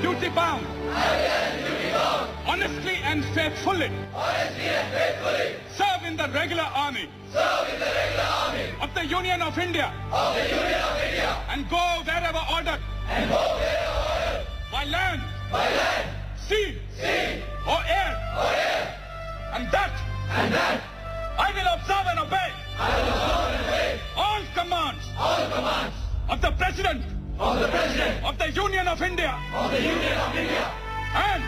Duty bound. Honestly and faithfully. Serve in the regular army. Of the Union of India. And go wherever ordered. By land. Sea. Or air. And that. I will observe and obey. All commands. Of the President. Of the Union of India. And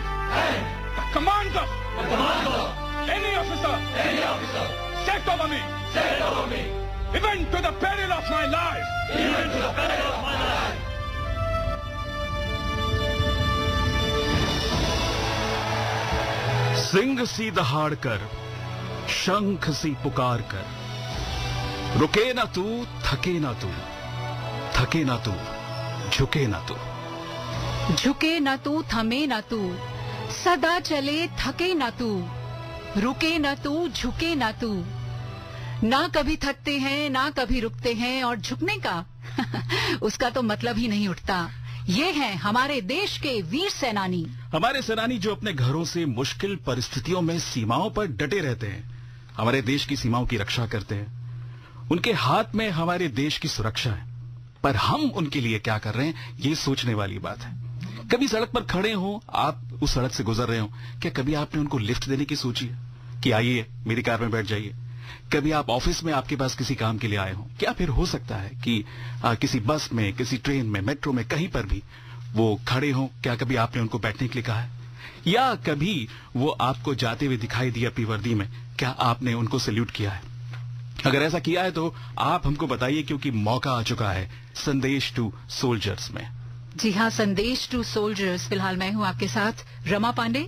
the commands of any officer set over me. Even to the peril of my life. Singh सी दहाड़ कर, शंख सी पुकार कर, रुके ना तू, थके ना तू, थके ना तू, झुके ना तू। झुके ना तू, थमे ना तू, सदा चले थके ना तू, रुके ना तू, झुके ना तू। ना कभी थकते हैं, ना कभी रुकते हैं, और झुकने का उसका तो मतलब ही नहीं उठता। ये हैं हमारे देश के वीर सेनानी। हमारे सेनानी जो अपने घरों से मुश्किल परिस्थितियों में सीमाओं पर डटे रहते हैं, हमारे देश की सीमाओं की रक्षा करते हैं। उनके हाथ में हमारे देश की सुरक्षा है, पर हम उनके लिए क्या कर रहे हैं, ये सोचने वाली बात है। कभी सड़क पर खड़े हो, आप उस सड़क से गुजर रहे हो, क्या कभी आपने उनको लिफ्ट देने की सोची है कि आइए मेरी कार में बैठ जाइए? कभी आप ऑफिस में आपके पास किसी काम के लिए आए हो, क्या फिर हो सकता है कि किसी बस में, किसी ट्रेन में, मेट्रो में, कहीं पर भी वो खड़े हो, क्या कभी आपने उनको बैठने के लिए कहा है? या कभी वो आपको जाते हुए दिखाई दिया अपनी वर्दी में, क्या आपने उनको सैल्यूट किया है? अगर ऐसा किया है तो आप हमको बताइए, क्योंकि मौका आ चुका है संदेश टू सोल्जर्स में। जी हाँ, संदेश टू सोल्जर्स। फिलहाल मैं हूँ आपके साथ रमा पांडे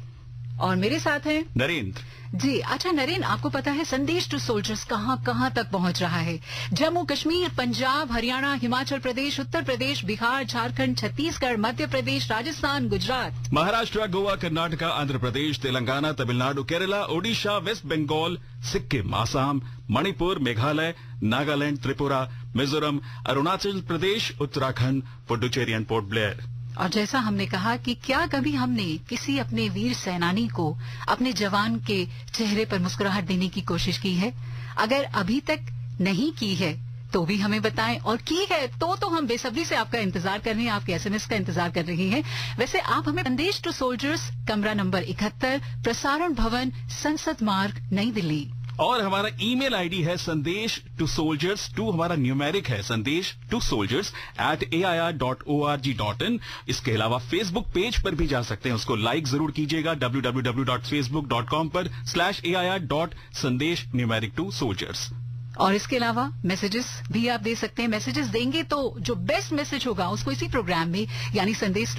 और मेरे साथ हैं नरेंद्र जी। अच्छा नरेंद्र, आपको पता है संदेश टू सोल्जर्स कहाँ कहाँ तक पहुँच रहा है? Jammu Kashmir, Punjab, Haryana, Himachal Pradesh, Uttar Pradesh, Bihar, Jharkhand, Chhattisgarh, Madhya Pradesh, Rajasthan, Gujarat, Maharashtra, Goa, Karnataka, Andhra Pradesh, Telangana, Tamil Nadu, Kerala, Odisha, West Bengal, Sikkim, Assam, Manipur, Meghalaya, Nagaland, Tripura, Mizoram, Arunachal Pradesh, Uttarakhand, Puducherry and Port Blair. और जैसा हमने कहा कि क्या कभी हमने किसी अपने वीर सेनानी को, अपने जवान के चेहरे पर मुस्कुराहट देने की कोशिश की है? अगर अभी तक नहीं की है तो भी हमें बताएं, और की है तो हम बेसब्री से आपका इंतजार कर रहे हैं, आपके एसएमएस का इंतजार कर रहे हैं। वैसे आप हमें संदेश टू सोल्जर्स, कमरा नंबर 71, प्रसारण भवन, संसद मार्ग, नई दिल्ली। और हमारा ईमेल आईडी है संदेश टू सोल्जर्स, टू हमारा न्यूमेरिक है, संदेश टू सोल्जर्स @air.org.in। इसके अलावा फेसबुक पेज पर भी जा सकते हैं, उसको लाइक जरूर कीजिएगा, www.facebook.com/air.sandesh-2soldiers। और इसके अलावा मैसेजेस भी आप दे सकते हैं। मैसेजेस देंगे तो जो बेस्ट मैसेज होगा उसको इसी प्रोग्राम में, यानी संदेश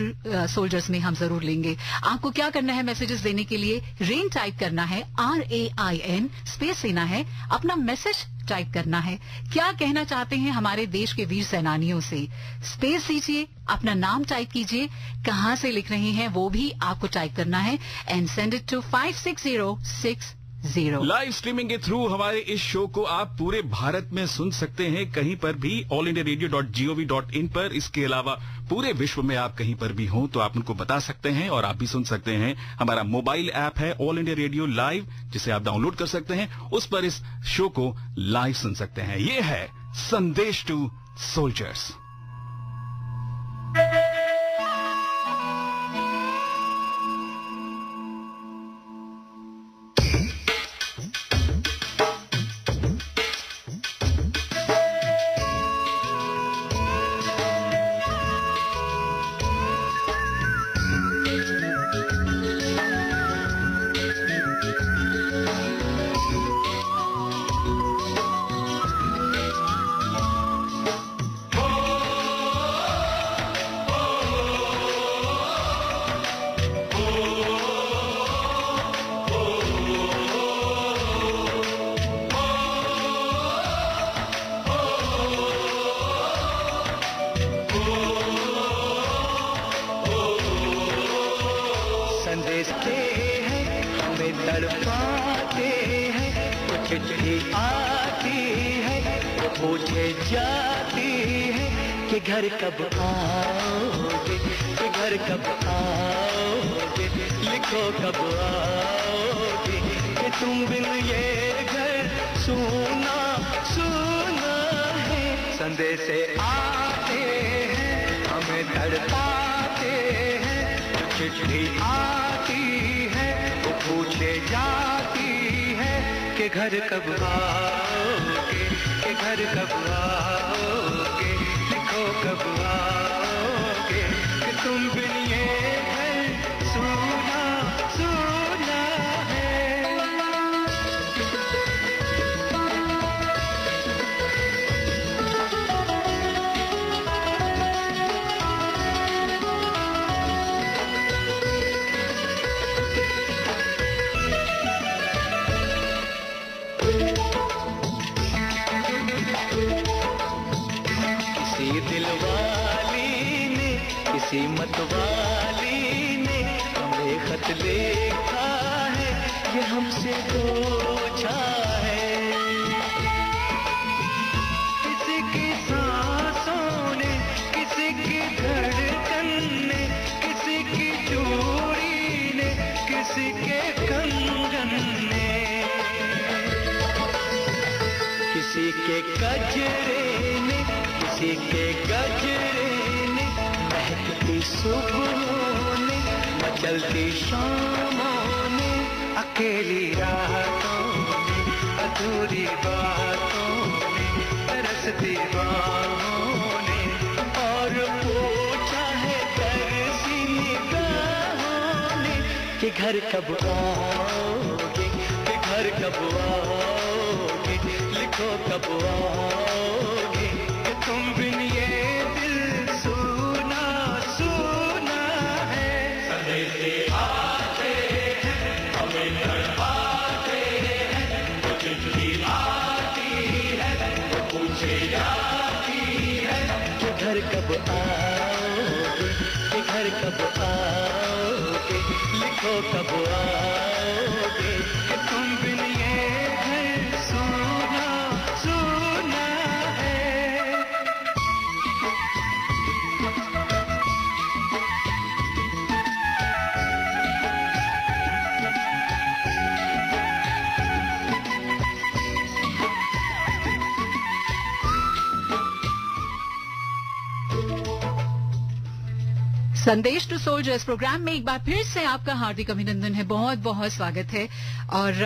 सोल्जर्स में हम जरूर लेंगे। आपको क्या करना है मैसेजेस देने के लिए? रेन टाइप करना है, RAIN, स्पेस देना है, अपना मैसेज टाइप करना है। क्या कहना चाहते हैं हमारे देश के वीर सेनानियों से, स्पेस दीजिए, अपना नाम टाइप कीजिए, कहां से लिख रहे हैं वो भी आपको टाइप करना है, and send it to 56060। Live streaming के थ्रू हमारे इस शो को आप पूरे भारत में सुन सकते हैं, कहीं पर भी, allindiaradio.gov.in पर। इसके अलावा पूरे विश्व में आप कहीं पर भी हों तो आप उनको बता सकते हैं और आप भी सुन सकते हैं। हमारा मोबाइल ऐप है ऑल इंडिया रेडियो लाइव, जिसे आप डाउनलोड कर सकते हैं, उस पर इस शो को लाइव सुन सकते हैं। ये है संदेश टू सोल्जर्स। तड़पाते हैं, वो चिट्ठी आती है, वो पूछे जाती है कि घर कब आओगे, कि घर कब आओगे, लिखो कब आओगे, कि तुम बिन ये घर सूना सूना है। संदेश आते हैं, हमें तड़पाते हैं, चिट्ठी आती है, वो पूछे जाती है कि घर कब आओगे, कि घर कब आओगे, लिखो कब आओगे, कि तुम बिन ये घर सूना सूना है। किसी मतवाली ने हमें खत लिखा है, ये हमसे पूछा है। किसी की सांसों ने, किसी की धड़कन ने, किसी की चूड़ी ने, किसी के कंगन ने, किसी के गजरे ने, किसी के गजरे ने, महकती सुबहों ने, मचलती शामों ने, अकेली रातों ने, अधूरी बातों ने, तरसती बाहों ने, और पूछा है तरसी निगाहों ने कि घर कब आओगे, कि घर कब आओगे, लिखो कब आओगे, कि तुम बिन ये दिल सूना सूना है। संदेश आते हैं, हमें तड़पाते हैं, वो चिट्ठी आती है, वो पूछे जाती है कि घर कब आओगे, कि घर कब आओगे, लिखो कब आओगे, कि तुम बिन ये घर सूना सूना है। संदेश टू सोल्जर्स प्रोग्राम में एक बार फिर से आपका हार्दिक अभिनंदन है, बहुत बहुत स्वागत है। और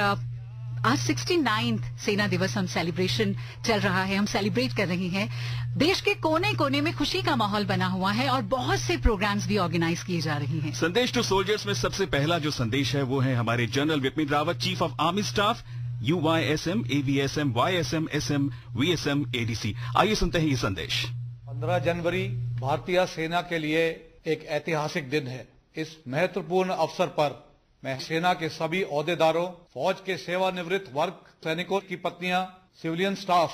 आज 69th सेना दिवस हम सेलिब्रेशन चल रहा है, हम सेलिब्रेट कर रहे हैं। देश के कोने कोने में खुशी का माहौल बना हुआ है और बहुत से प्रोग्राम्स भी ऑर्गेनाइज किए जा रहे हैं। संदेश टू सोल्जर्स में सबसे पहला जो संदेश है वो है हमारे general Vipin Rawat, chief of army staff, UYSM, AVSM, YSM, SM, VSM, ADC। आइए सुनते हैं ये संदेश। 15 जनवरी भारतीय सेना के लिए एक ऐतिहासिक दिन है। इस महत्वपूर्ण अवसर पर मैं सेना के सभी ओहदेदारों, फौज के सेवानिवृत्त वर्ग, सैनिकों की पत्नियां, सिविलियन स्टाफ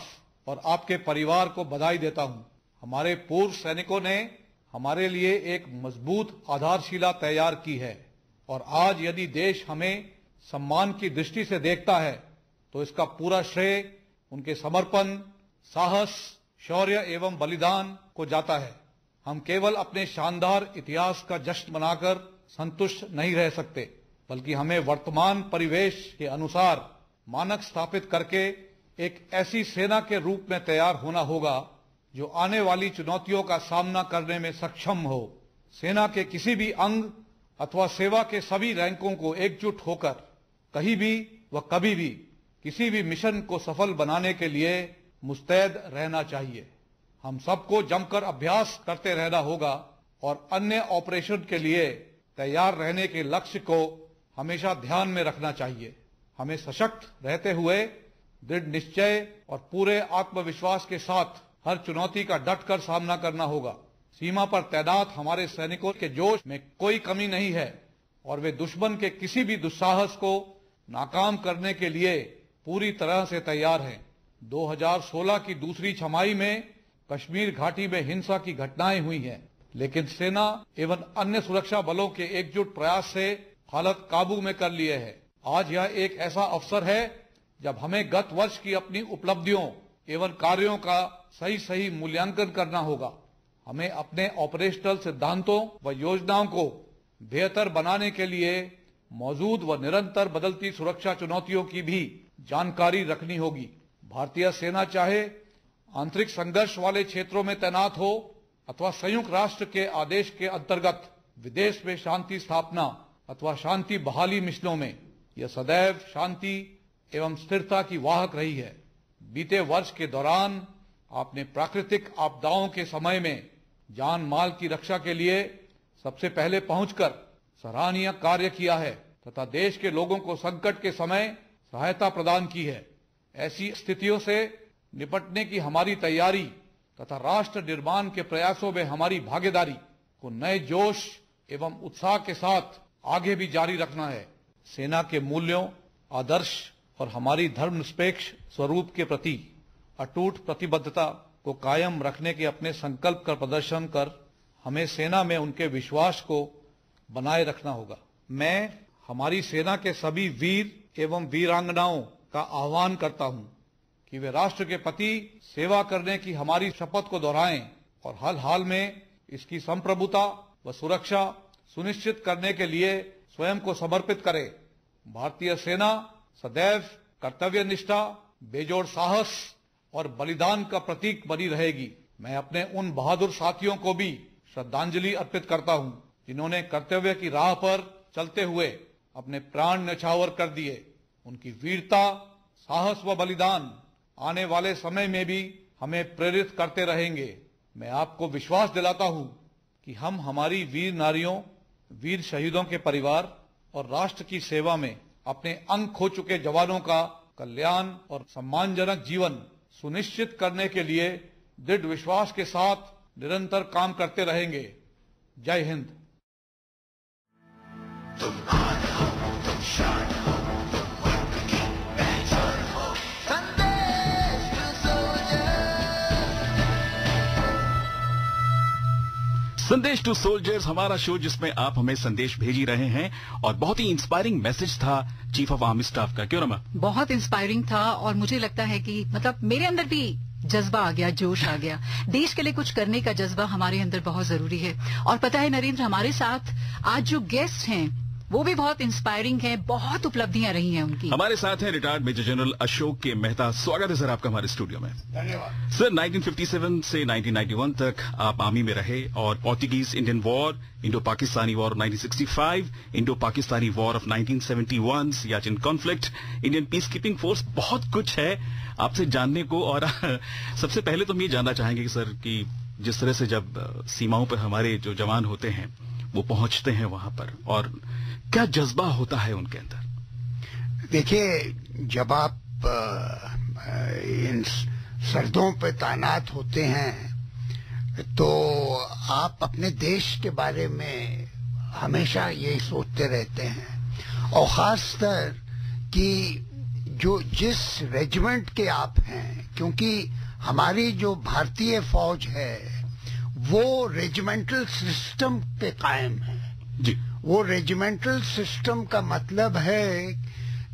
और आपके परिवार को बधाई देता हूं। हमारे पूर्व सैनिकों ने हमारे लिए एक मजबूत आधारशिला तैयार की है और आज यदि देश हमें सम्मान की दृष्टि से देखता है तो इसका पूरा श्रेय उनके समर्पण, साहस, शौर्य एवं बलिदान को जाता है। हम केवल अपने शानदार इतिहास का जश्न मनाकर संतुष्ट नहीं रह सकते, बल्कि हमें वर्तमान परिवेश के अनुसार मानक स्थापित करके एक ऐसी सेना के रूप में तैयार होना होगा जो आने वाली चुनौतियों का सामना करने में सक्षम हो। सेना के किसी भी अंग अथवा सेवा के सभी रैंकों को एकजुट होकर कहीं भी व कभी भी किसी भी मिशन को सफल बनाने के लिए मुस्तैद रहना चाहिए। हम सबको जमकर अभ्यास करते रहना होगा और अन्य ऑपरेशन के लिए तैयार रहने के लक्ष्य को हमेशा ध्यान में रखना चाहिए। हमें सशक्त रहते हुए दृढ़ निश्चय और पूरे आत्मविश्वास के साथ हर चुनौती का डटकर सामना करना होगा। सीमा पर तैनात हमारे सैनिकों के जोश में कोई कमी नहीं है और वे दुश्मन के किसी भी दुस्साहस को नाकाम करने के लिए पूरी तरह से तैयार हैं। 2016 की दूसरी छमाही में कश्मीर घाटी में हिंसा की घटनाएं हुई हैं, लेकिन सेना एवं अन्य सुरक्षा बलों के एकजुट प्रयास से हालत काबू में कर लिए है। आज यह एक ऐसा अवसर है जब हमें गत वर्ष की अपनी उपलब्धियों एवं कार्यों का सही मूल्यांकन करना होगा। हमें अपने ऑपरेशनल सिद्धांतों व योजनाओं को बेहतर बनाने के लिए मौजूद व निरंतर बदलती सुरक्षा चुनौतियों की भी जानकारी रखनी होगी। भारतीय सेना चाहे आंतरिक संघर्ष वाले क्षेत्रों में तैनात हो अथवा संयुक्त राष्ट्र के आदेश के अंतर्गत विदेश में शांति स्थापना अथवा शांति बहाली मिशनों में, यह सदैव शांति एवं स्थिरता की वाहक रही है। बीते वर्ष के दौरान आपने प्राकृतिक आपदाओं के समय में जान माल की रक्षा के लिए सबसे पहले पहुंचकर सराहनीय कार्य किया है तथा देश के लोगों को संकट के समय सहायता प्रदान की है। ऐसी स्थितियों से निपटने की हमारी तैयारी तथा राष्ट्र निर्माण के प्रयासों में हमारी भागीदारी को नए जोश एवं उत्साह के साथ आगे भी जारी रखना है। सेना के मूल्यों, आदर्श और हमारी धर्मनिरपेक्ष स्वरूप के प्रति अटूट प्रतिबद्धता को कायम रखने के अपने संकल्प का प्रदर्शन कर हमें सेना में उनके विश्वास को बनाए रखना होगा। मैं हमारी सेना के सभी वीर एवं वीरांगनाओं का आह्वान करता हूं कि वे राष्ट्र के प्रति सेवा करने की हमारी शपथ को दोहराएं और हर हाल में इसकी संप्रभुता व सुरक्षा सुनिश्चित करने के लिए स्वयं को समर्पित करें। भारतीय सेना सदैव कर्तव्य निष्ठा, बेजोड़ साहस और बलिदान का प्रतीक बनी रहेगी। मैं अपने उन बहादुर साथियों को भी श्रद्धांजलि अर्पित करता हूं जिन्होंने कर्तव्य की राह पर चलते हुए अपने प्राण न्यौछावर कर दिए। उनकी वीरता, साहस व बलिदान आने वाले समय में भी हमें प्रेरित करते रहेंगे। मैं आपको विश्वास दिलाता हूं कि हम हमारी वीर नारियों, वीर शहीदों के परिवार और राष्ट्र की सेवा में अपने अंग खो चुके जवानों का कल्याण और सम्मानजनक जीवन सुनिश्चित करने के लिए दृढ़ विश्वास के साथ निरंतर काम करते रहेंगे। जय हिंद। तुम आन हो, तुम शान हो, तुम मुल्क की पहचान हो। संदेश टू सोल्जर्स। संदेश टू सोल्जर्स हमारा शो जिसमें आप हमें संदेश भेज ही रहे हैं और बहुत ही इंस्पायरिंग मैसेज था चीफ ऑफ आर्मी स्टाफ का। क्यों रमा? बहुत इंस्पायरिंग था और मुझे लगता है कि मतलब मेरे अंदर भी जज्बा आ गया, जोश आ गया। देश के लिए कुछ करने का जज्बा हमारे अंदर बहुत जरूरी है। और पता है नरेंद्र, हमारे साथ आज जो गेस्ट हैं वो भी बहुत इंस्पायरिंग है, बहुत उपलब्धियां रही हैं उनकी। हमारे साथ हैं रिटायर्ड मेजर जनरल अशोक के मेहता। स्वागत है सर आपका हमारे स्टूडियो में। धन्यवाद सर, 1957 से 1991 तक आप आर्मी में रहे और Portuguese Indian war, Indo Pakistani war of 1965, Indo Pakistani war of 1971, Siachen conflict, Indian peace keeping force, बहुत कुछ है आपसे जानने को। और सबसे पहले तो हम ये जानना चाहेंगे सर कि जिस तरह से जब सीमाओं पर हमारे जो जवान होते हैं वो पहुंचते हैं वहां पर, और क्या जज्बा होता है उनके अंदर? देखिए, जब आप इन सरहदों पे तैनात होते हैं तो आप अपने देश के बारे में हमेशा यही सोचते रहते हैं, और खासकर कि जिस रेजिमेंट के आप हैं, क्योंकि हमारी जो भारतीय फौज है वो रेजिमेंटल सिस्टम पे कायम है जी। वो रेजिमेंटल सिस्टम का मतलब है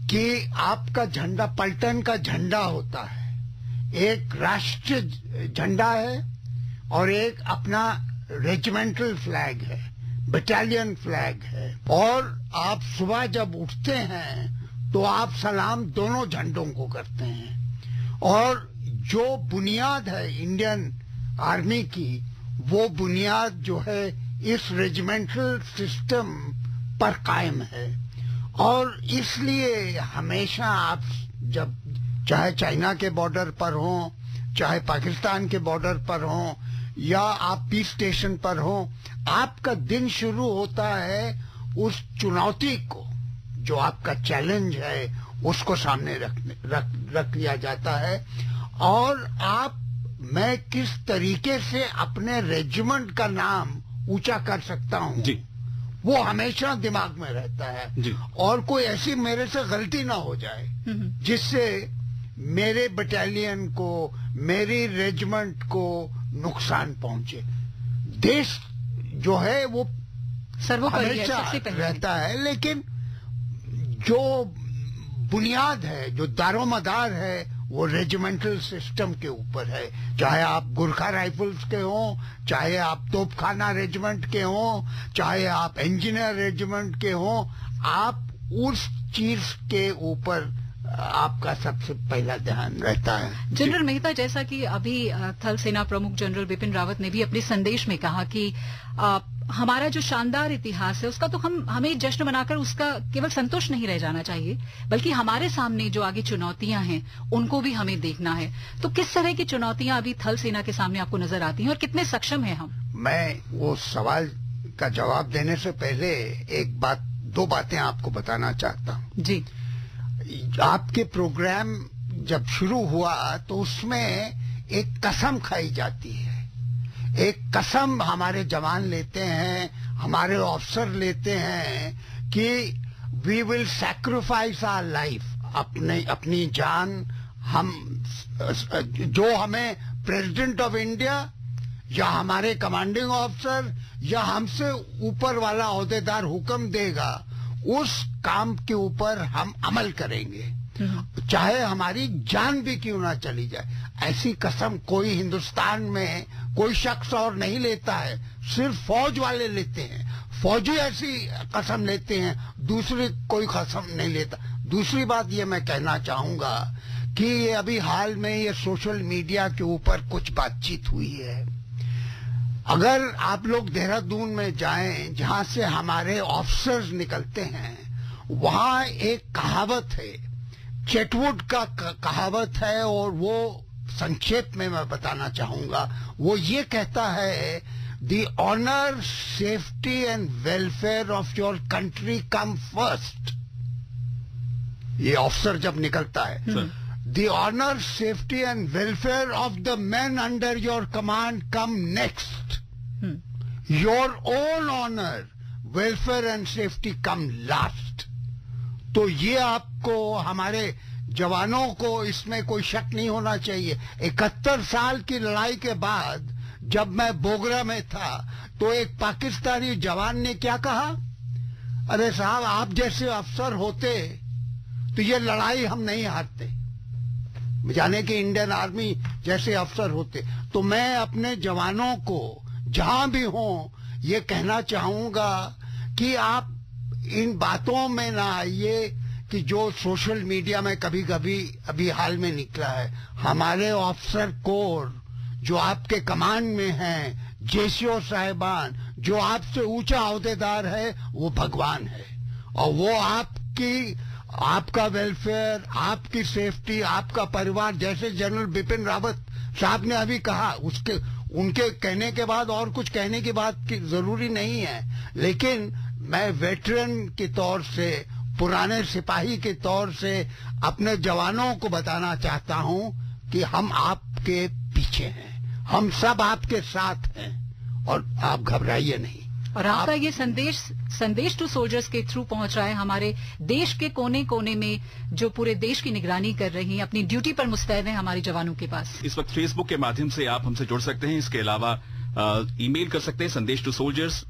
कि आपका झंडा पलटन का झंडा होता है, एक राष्ट्रीय झंडा है और एक अपना रेजिमेंटल फ्लैग है, बटालियन फ्लैग है। और आप सुबह जब उठते हैं तो आप सलाम दोनों झंडों को करते हैं, और जो बुनियाद है इंडियन आर्मी की, वो बुनियाद जो है इस रेजिमेंटल सिस्टम पर कायम है। और इसलिए हमेशा आप जब चाहे चाइना के बॉर्डर पर हो, चाहे पाकिस्तान के बॉर्डर पर हो, या आप पीस स्टेशन पर हो, आपका दिन शुरू होता है उस चुनौती को, जो आपका चैलेंज है उसको सामने रख लिया जाता है। और मैं किस तरीके से अपने रेजिमेंट का नाम ऊंचा कर सकता हूं जी। वो हमेशा दिमाग में रहता है जी। और कोई ऐसी मेरे से गलती ना हो जाए जिससे मेरे बटालियन को, मेरी रेजिमेंट को नुकसान पहुंचे। देश जो है वो सर्वोपरि है, हमेशा सबसे पहले रहता है, लेकिन जो बुनियाद है, जो दारोमदार है, वो रेजिमेंटल सिस्टम के ऊपर है। चाहे आप गुरखा राइफल्स के हों, चाहे आप तोपखाना रेजिमेंट के हों, चाहे आप इंजीनियर रेजिमेंट के हों, आप उस चीज के ऊपर आपका सबसे पहला ध्यान रहता है। जनरल मेहता, जैसा कि अभी थल सेना प्रमुख जनरल बिपिन रावत ने भी अपने संदेश में कहा कि हमारा जो शानदार इतिहास है उसका तो हमें जश्न मनाकर उसका केवल संतोष नहीं रह जाना चाहिए, बल्कि हमारे सामने जो आगे चुनौतियां हैं उनको भी हमें देखना है। तो किस तरह की चुनौतियां अभी थल सेना के सामने आपको नजर आती हैं और कितने सक्षम हैं हम? मैं वो सवाल का जवाब देने से पहले दो बातें आपको बताना चाहता हूँ। जी। आपके प्रोग्राम जब शुरू हुआ तो उसमें एक कसम खाई जाती है, एक कसम हमारे जवान लेते हैं, हमारे ऑफिसर लेते हैं कि we will sacrifice our life, अपनी जान हम, जो हमें प्रेसिडेंट ऑफ इंडिया या हमारे कमांडिंग ऑफिसर या हमसे ऊपर वाला ओहदेदार हुक्म देगा, उस काम के ऊपर हम अमल करेंगे, चाहे हमारी जान भी क्यों ना चली जाए। ऐसी कसम कोई हिंदुस्तान में कोई शख्स और नहीं लेता है, सिर्फ फौज वाले लेते हैं। फौजी ऐसी कसम लेते हैं, दूसरी कोई कसम नहीं लेता। दूसरी बात ये मैं कहना चाहूंगा कि ये अभी हाल में ये सोशल मीडिया के ऊपर कुछ बातचीत हुई है। अगर आप लोग देहरादून में जाएं, जहां से हमारे ऑफिसर्स निकलते हैं, वहां एक कहावत है, चेटवुड का कहावत है, और वो संक्षेप में मैं बताना चाहूंगा। वो ये कहता है, the honour, safety and welfare of your country come first. ये ऑफिसर जब निकलता है, the honour, safety and welfare of the man under your command come next. Your own honour, welfare and safety come last. तो ये आपको, हमारे जवानों को इसमें कोई शक नहीं होना चाहिए। 71 साल की लड़ाई के बाद जब मैं बोगरा में था तो एक पाकिस्तानी जवान ने क्या कहा, अरे साहब, आप जैसे अफसर होते तो ये लड़ाई हम नहीं हारते, जाने कि इंडियन आर्मी जैसे अफसर होते। तो मैं अपने जवानों को जहां भी हों ये कहना चाहूंगा कि आप इन बातों में ना आइए कि जो सोशल मीडिया में कभी कभी अभी हाल में निकला है। हमारे ऑफिसर कोर जो आपके कमांड में हैं, जेसीओ साहिबान, जो आपसे ऊंचा ओहदेदार है, वो भगवान है, और वो आपका वेलफेयर, आपकी सेफ्टी, आपका परिवार, जैसे जनरल बिपिन रावत साहब ने अभी कहा, उनके कहने के बाद और कुछ कहने की बात की जरूरी नहीं है, लेकिन मैं वेटरन के तौर से, पुराने सिपाही के तौर से अपने जवानों को बताना चाहता हूं कि हम आपके पीछे हैं, हम सब आपके साथ हैं, और आप घबराइए नहीं। और आपका ये संदेश टू सोल्जर्स के थ्रू पहुंच रहा है हमारे देश के कोने कोने में, जो पूरे देश की निगरानी कर रही हैं, अपनी ड्यूटी पर मुस्तैद हैं हमारे जवानों के पास। इस वक्त फेसबुक के माध्यम से आप हमसे जुड़ सकते हैं। इसके अलावा ईमेल कर सकते हैं संदेश टू सोल्जर्स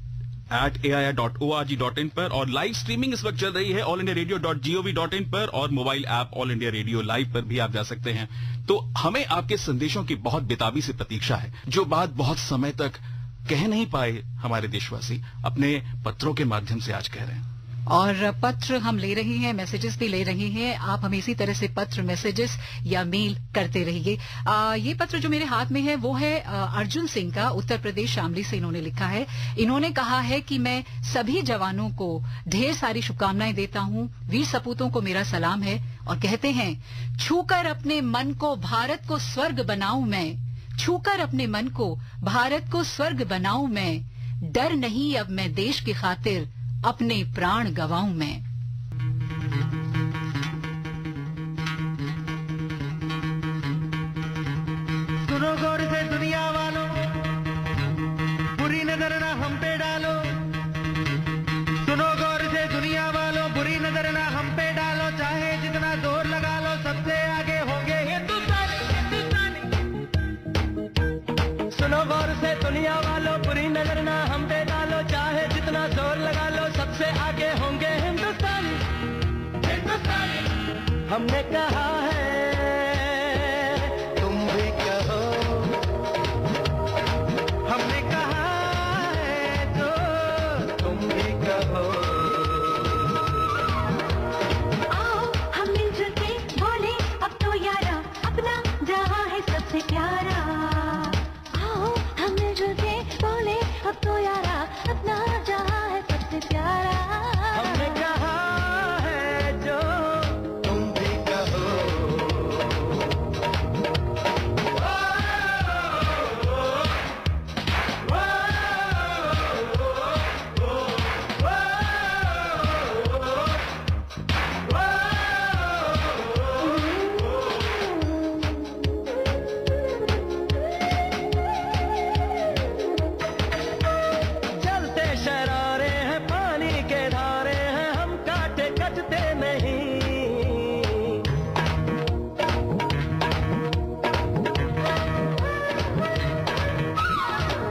@air.org.in पर, और लाइव स्ट्रीमिंग इस वक्त चल रही है allindiaradio.gov.in पर, और mobile app all India radio live पर भी आप जा सकते हैं। तो हमें आपके संदेशों की बहुत बेताबी से प्रतीक्षा है, जो बात बहुत समय तक कह नहीं पाए हमारे देशवासी, अपने पत्रों के माध्यम से आज कह रहे हैं। और पत्र हम ले रहे हैं, मैसेजेस भी ले रहे हैं। आप हमें इसी तरह से पत्र, मैसेजेस या मेल करते रहिए। ये पत्र जो मेरे हाथ में है वो है अर्जुन सिंह का, उत्तर प्रदेश शामली से इन्होंने लिखा है। इन्होंने कहा है कि मैं सभी जवानों को ढेर सारी शुभकामनाएं देता हूं, वीर सपूतों को मेरा सलाम है, और कहते हैं, छूकर अपने मन को भारत को स्वर्ग बनाऊं मैं, छूकर अपने मन को भारत को स्वर्ग बनाऊं मैं, डर नहीं अब मैं देश की खातिर अपने प्राण गवाऊं मैं। सुनो गौर से दुनिया वालों, बुरी नजर ना हम पे डालो। सुनो गौर से दुनिया वालों, बुरी नजर ना हम पे डालो। चाहे जितना जोर लगा लो, सबसे आगे होंगे हिंदुस्तानी, हिंदुस्तानी। सुनो गौर से दुनिया वालों, बुरी नजर ना हम पे डालो। चाहे जितना जोर लगा लो, सबसे आगे होंगे हिंदुस्तानी, हिंदुस्तानी। हमने कहा है तुम भी कहो, हमने कहा है जो तुम भी कहो। आओ हम मिलजुल के बोले अब तो यारा, अपना जहां है सबसे प्यारा। आओ हम मिलजुल के बोले अब तो यारा, अपना जहां है सबसे प्यारा। हमने कहा है जो तुम भी कहो। जलते शरारे हैं पानी के धारे हैं, हम काटे कटते नहीं।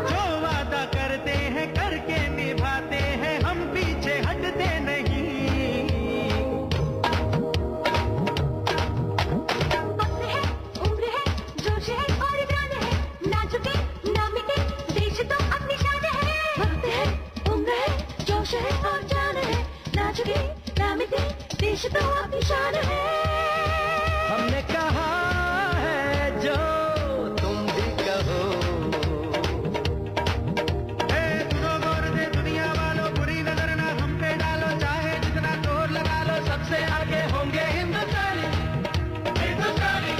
जो वादा करते हैं करके निभाते हैं, हम पीछे हटते नहीं। वक्त है, उम्र है, जोश है और जान है, ना झुके ना मिटे देश तो अपनी शान है। वक्त है, उम्र है, जोश है और जान है, ना झुके ना मिटे देश तो अपनी शान है। हमने कहा है जो तुम भी कहो। ए सुनो गौर से दुनिया वालों, बुरी नजर ना हम पे डालो, चाहे जितना जोर लगा लो, सबसे आगे होंगे हिंदुस्तानी, हिंदुस्तानी।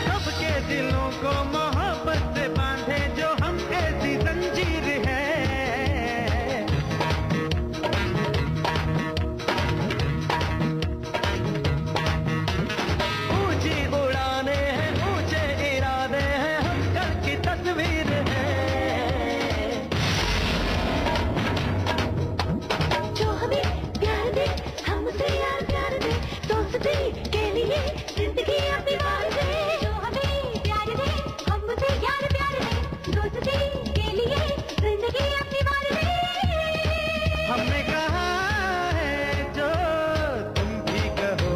सबके दिलों को मोहब्बत से बांधे जो हम ऐसी जंजीर है। ऊंची उड़ाने हैं, ऊंचे इरादे हैं, हम कल की तस्वीर है। जो हमें प्यार दे, हम उसे यार प्यार दे, दोस्ती के लिए जिंदगी अपनी वार दे। जो हमें प्यार दे, हम उसे यार प्यार दे, दोस्ती के लिए जिंदगी अपनी वार दे। हमने कहा है जो तुम भी कहो।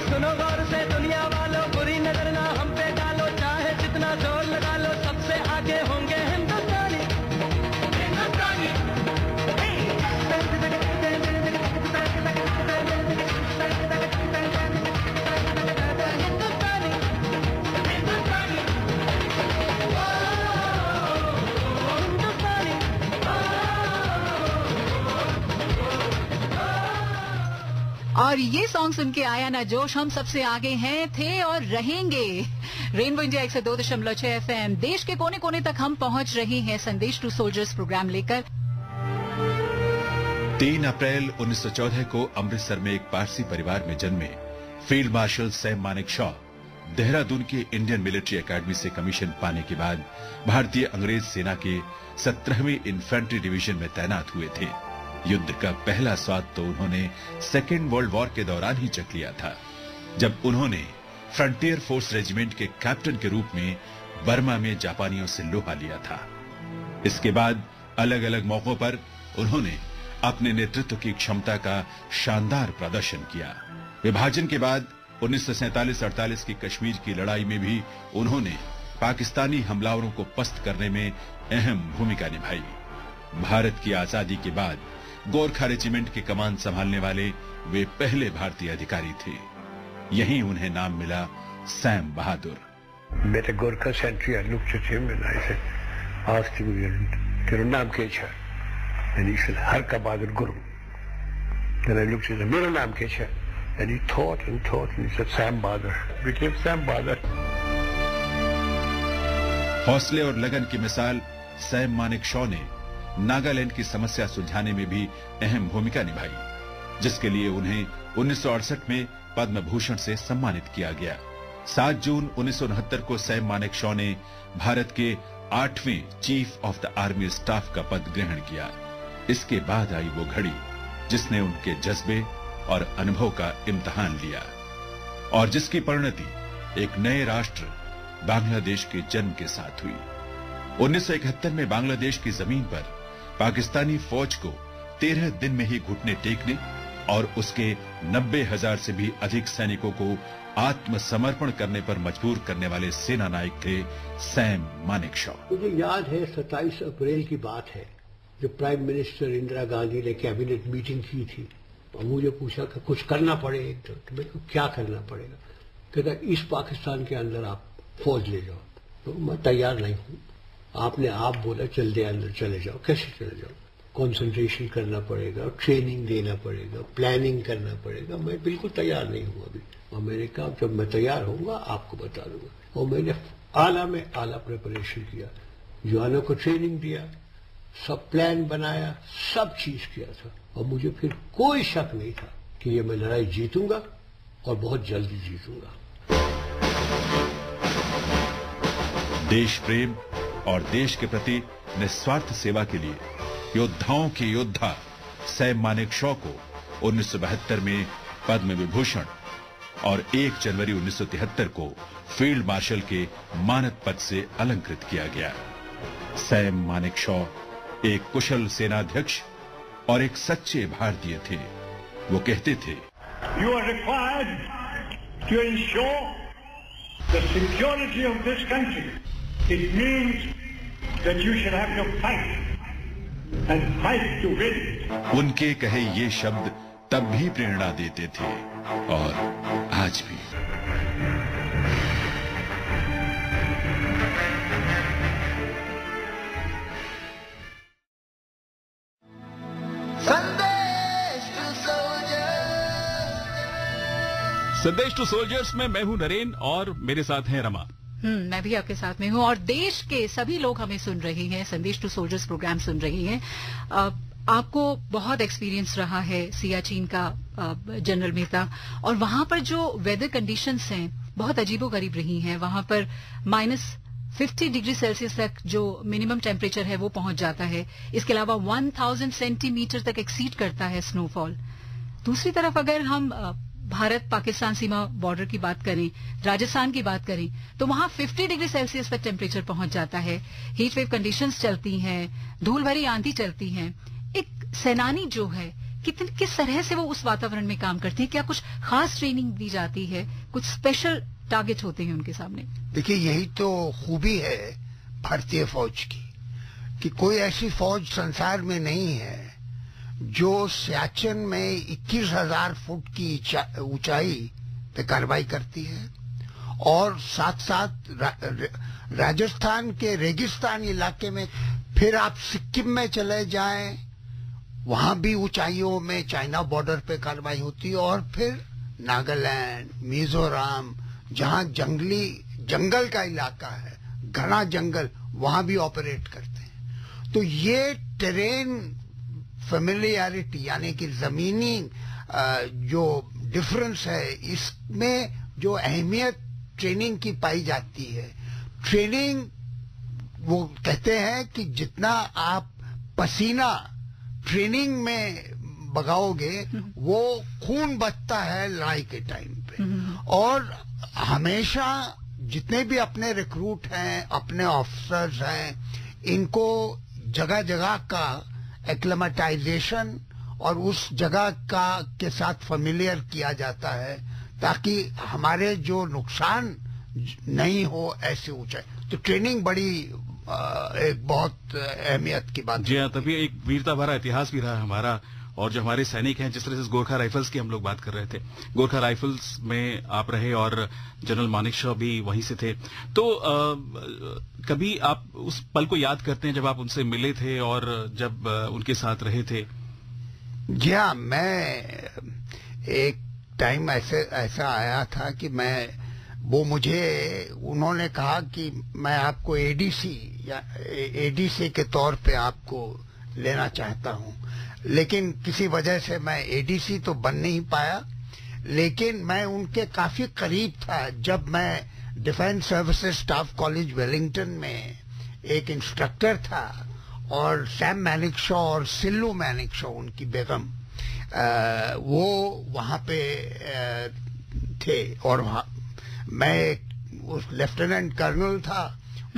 सुनो गौर से दुनिया वालों, बुरी नजर ना हम पे डालो, चाहे जितना जोर लगा लो, सबसे आगे होंगे हिंदुस्तानी, हिंदुस्तानी। हिंदुस्तानी, हिंदुस्तानी, हिंदुस्तानी। और ये सॉन्ग सुन के आया ना जोश, हम सबसे आगे हैं, थे और रहेंगे। रेनबो इंडिया 102.6 FM, देश के कोने कोने तक हम पहुंच रहे हैं संदेश टू सोल्जर्स प्रोग्राम लेकर। 3 अप्रैल 1914 को अमृतसर में एक पारसी परिवार में जन्मे field marshal Sam Manekshaw Dehradun के इंडियन मिलिट्री एकेडमी से कमीशन पाने के बाद भारतीय अंग्रेज सेना के 17वीं इन्फेंट्री डिवीजन में तैनात हुए थे। युद्ध का पहला स्वाद तो उन्होंने सेकेंड वर्ल्ड वॉर के दौरान ही चख लिया था, जब उन्होंने फ्रंटियर फोर्स रेजिमेंट के कैप्टन के रूप में बर्मा में जापानियों से लोहा लिया था। इसके बाद अलग अलग मौकों पर उन्होंने अपने नेतृत्व की क्षमता का शानदार प्रदर्शन किया। विभाजन के बाद 1947-48 की कश्मीर की लड़ाई में भी उन्होंने पाकिस्तानी हमलावरों को पस्त करने में अहम भूमिका निभाई। भारत की आजादी के बाद गोरखा रेजिमेंट की कमान संभालने वाले वे पहले भारतीय अधिकारी थे। यहीं उन्हें नाम मिला सैम बहादुर। मेरे Gorkha sentry I looked at him and I said, asked him, तेरा नाम क्या है? And he said, Harka Bahadur Guru. Then I looked at him, मेरा नाम क्या है? And he thought and he said, Sam Bahadur. Became Sam Bahadur. हौसले और लगन की मिसाल सैम मानेकशॉ ने नागालैंड की समस्या सुलझाने में भी अहम भूमिका निभाई। जिसके लिए उन्हें 1968 में पद्म भूषण से सम्मानित किया गया। 7 जून 1969 को सैम मानेकशॉ ने भारत के 8वें chief of the army staff का पद ग्रहण किया। इसके बाद आई वो घड़ी जिसने उनके जज्बे और अनुभव का इम्तिहान लिया और जिसकी परिणति एक नए राष्ट्र बांग्लादेश के जन्म के साथ हुई। 1971 में बांग्लादेश की जमीन पर पाकिस्तानी फौज को 13 दिन में ही घुटने टेकने और उसके 90,000 से भी अधिक सैनिकों को आत्मसमर्पण करने पर मजबूर करने वाले सेना नायक थे सैम मानेकशॉ। मुझे याद है 27 अप्रैल की बात है, जब प्राइम मिनिस्टर इंदिरा गांधी ने कैबिनेट मीटिंग की थी और मुझे पूछा कि कुछ करना पड़ेगा, तो मेरे को क्या करना पड़ेगा? कहता इस पाकिस्तान के अंदर आप फौज ले जाओ। तो मैं तैयार नहीं हूं। आपने आप बोला जल्दी अंदर चले जाओ। कैसे चले जाओ? कंसंट्रेशन करना पड़ेगा, ट्रेनिंग देना पड़ेगा, प्लानिंग करना पड़ेगा। मैं बिल्कुल तैयार नहीं हूं अभी। और मैंने कहा जब मैं तैयार होऊंगा आपको बता दूंगा। और मैंने आला में आला प्रिपरेशन किया, जवानों को ट्रेनिंग दिया, सब प्लान बनाया, सब चीज किया था। और मुझे फिर कोई शक नहीं था कि ये मैं लड़ाई जीतूंगा और बहुत जल्दी जीतूंगा। देश प्रेम और देश के प्रति निस्वार्थ सेवा के लिए योद्धाओं के योद्धा सैम मानेकशॉ को 1972 में पद्म विभूषण और 1 जनवरी 1973 को फील्ड मार्शल के मानद पद से अलंकृत किया गया। सैम मानेकशॉ एक कुशल सेनाध्यक्ष और एक सच्चे भारतीय थे। वो कहते थे, You are required to ensure the security of this country. It means that you should have to fight and fight to win. उनके कहे ये शब्द तब भी प्रेरणा देते थे और आज भी। संदेश टू सोल्जर्स में मैं हूं नरेन और मेरे साथ हैं रमा। मैं भी आपके साथ में हूं और देश के सभी लोग हमें सुन रहे हैं, संदेश टू सोल्जर्स प्रोग्राम सुन रहे हैं। आपको बहुत एक्सपीरियंस रहा है सियाचिन का, जनरल मेहता, और वहां पर जो वेदर कंडीशंस हैं बहुत अजीबोगरीब रही हैं। वहां पर -50 डिग्री सेल्सियस तक जो मिनिमम टेम्परेचर है वो पहुंच जाता है। इसके अलावा 1000 सेंटीमीटर तक एक्सीड करता है स्नोफॉल। दूसरी तरफ अगर हम भारत पाकिस्तान सीमा बॉर्डर की बात करें, राजस्थान की बात करें, तो वहां 50 डिग्री सेल्सियस तक टेम्परेचर पहुंच जाता है। हीट वेव कंडीशंस चलती हैं, धूल भरी आंधी चलती हैं। एक सेनानी जो है किस तरह से वो उस वातावरण में काम करते हैं? क्या कुछ खास ट्रेनिंग दी जाती है? कुछ स्पेशल टारगेट होते हैं उनके सामने? देखिए, यही तो खूबी है भारतीय फौज की कि कोई ऐसी फौज संसार में नहीं है जो सियाचिन में 21,000 फुट की ऊंचाई पे कार्रवाई करती है और साथ साथ राजस्थान के रेगिस्तान इलाके में, फिर आप सिक्किम में चले जाएं, वहां भी ऊंचाइयों में चाइना बॉर्डर पे कार्रवाई होती है, और फिर नागालैंड, मिजोरम, जहां जंगल का इलाका है, घना जंगल, वहां भी ऑपरेट करते हैं। तो ये टेरेन फेमिलियरिटी यानी कि जमीनी जो डिफरेंस है, इसमें जो अहमियत ट्रेनिंग की पाई जाती है। ट्रेनिंग, वो कहते हैं कि जितना आप पसीना ट्रेनिंग में बगाओगे वो खून बचता है लड़ाई के टाइम पे। और हमेशा जितने भी अपने रिक्रूट हैं, अपने ऑफिसर्स हैं, इनको जगह जगह का एक्लेमेटाइजेशन और उस जगह का के साथ फैमिलियर किया जाता है ताकि हमारे जो नुकसान नहीं हो ऐसे ऊंचाई। तो ट्रेनिंग बड़ी एक बहुत अहमियत की बात। जी हाँ, तभी एक वीरता भरा इतिहास भी रहा हमारा। और जो हमारे सैनिक हैं, जिस तरह से गोरखा राइफल्स की हम लोग बात कर रहे थे, गोरखा राइफल्स में आप रहे और जनरल मानेकशॉ भी वहीं से थे। तो कभी आप उस पल को याद करते हैं जब आप उनसे मिले थे और जब उनके साथ रहे थे? जी हाँ, मैं एक टाइम ऐसा आया था कि उन्होंने कहा कि मैं आपको एडीसी या एडीसी के तौर पे आपको लेना चाहता हूं। लेकिन किसी वजह से मैं एडीसी तो बन नहीं पाया, लेकिन मैं उनके काफी करीब था जब मैं defence services staff college Wellington में एक इंस्ट्रक्टर था, और सैम मैनिकशॉ और सिल्लू मैनिकशॉ उनकी बेगम वो वहां पे थे, और मैं उस लेफ्टिनेंट कर्नल था,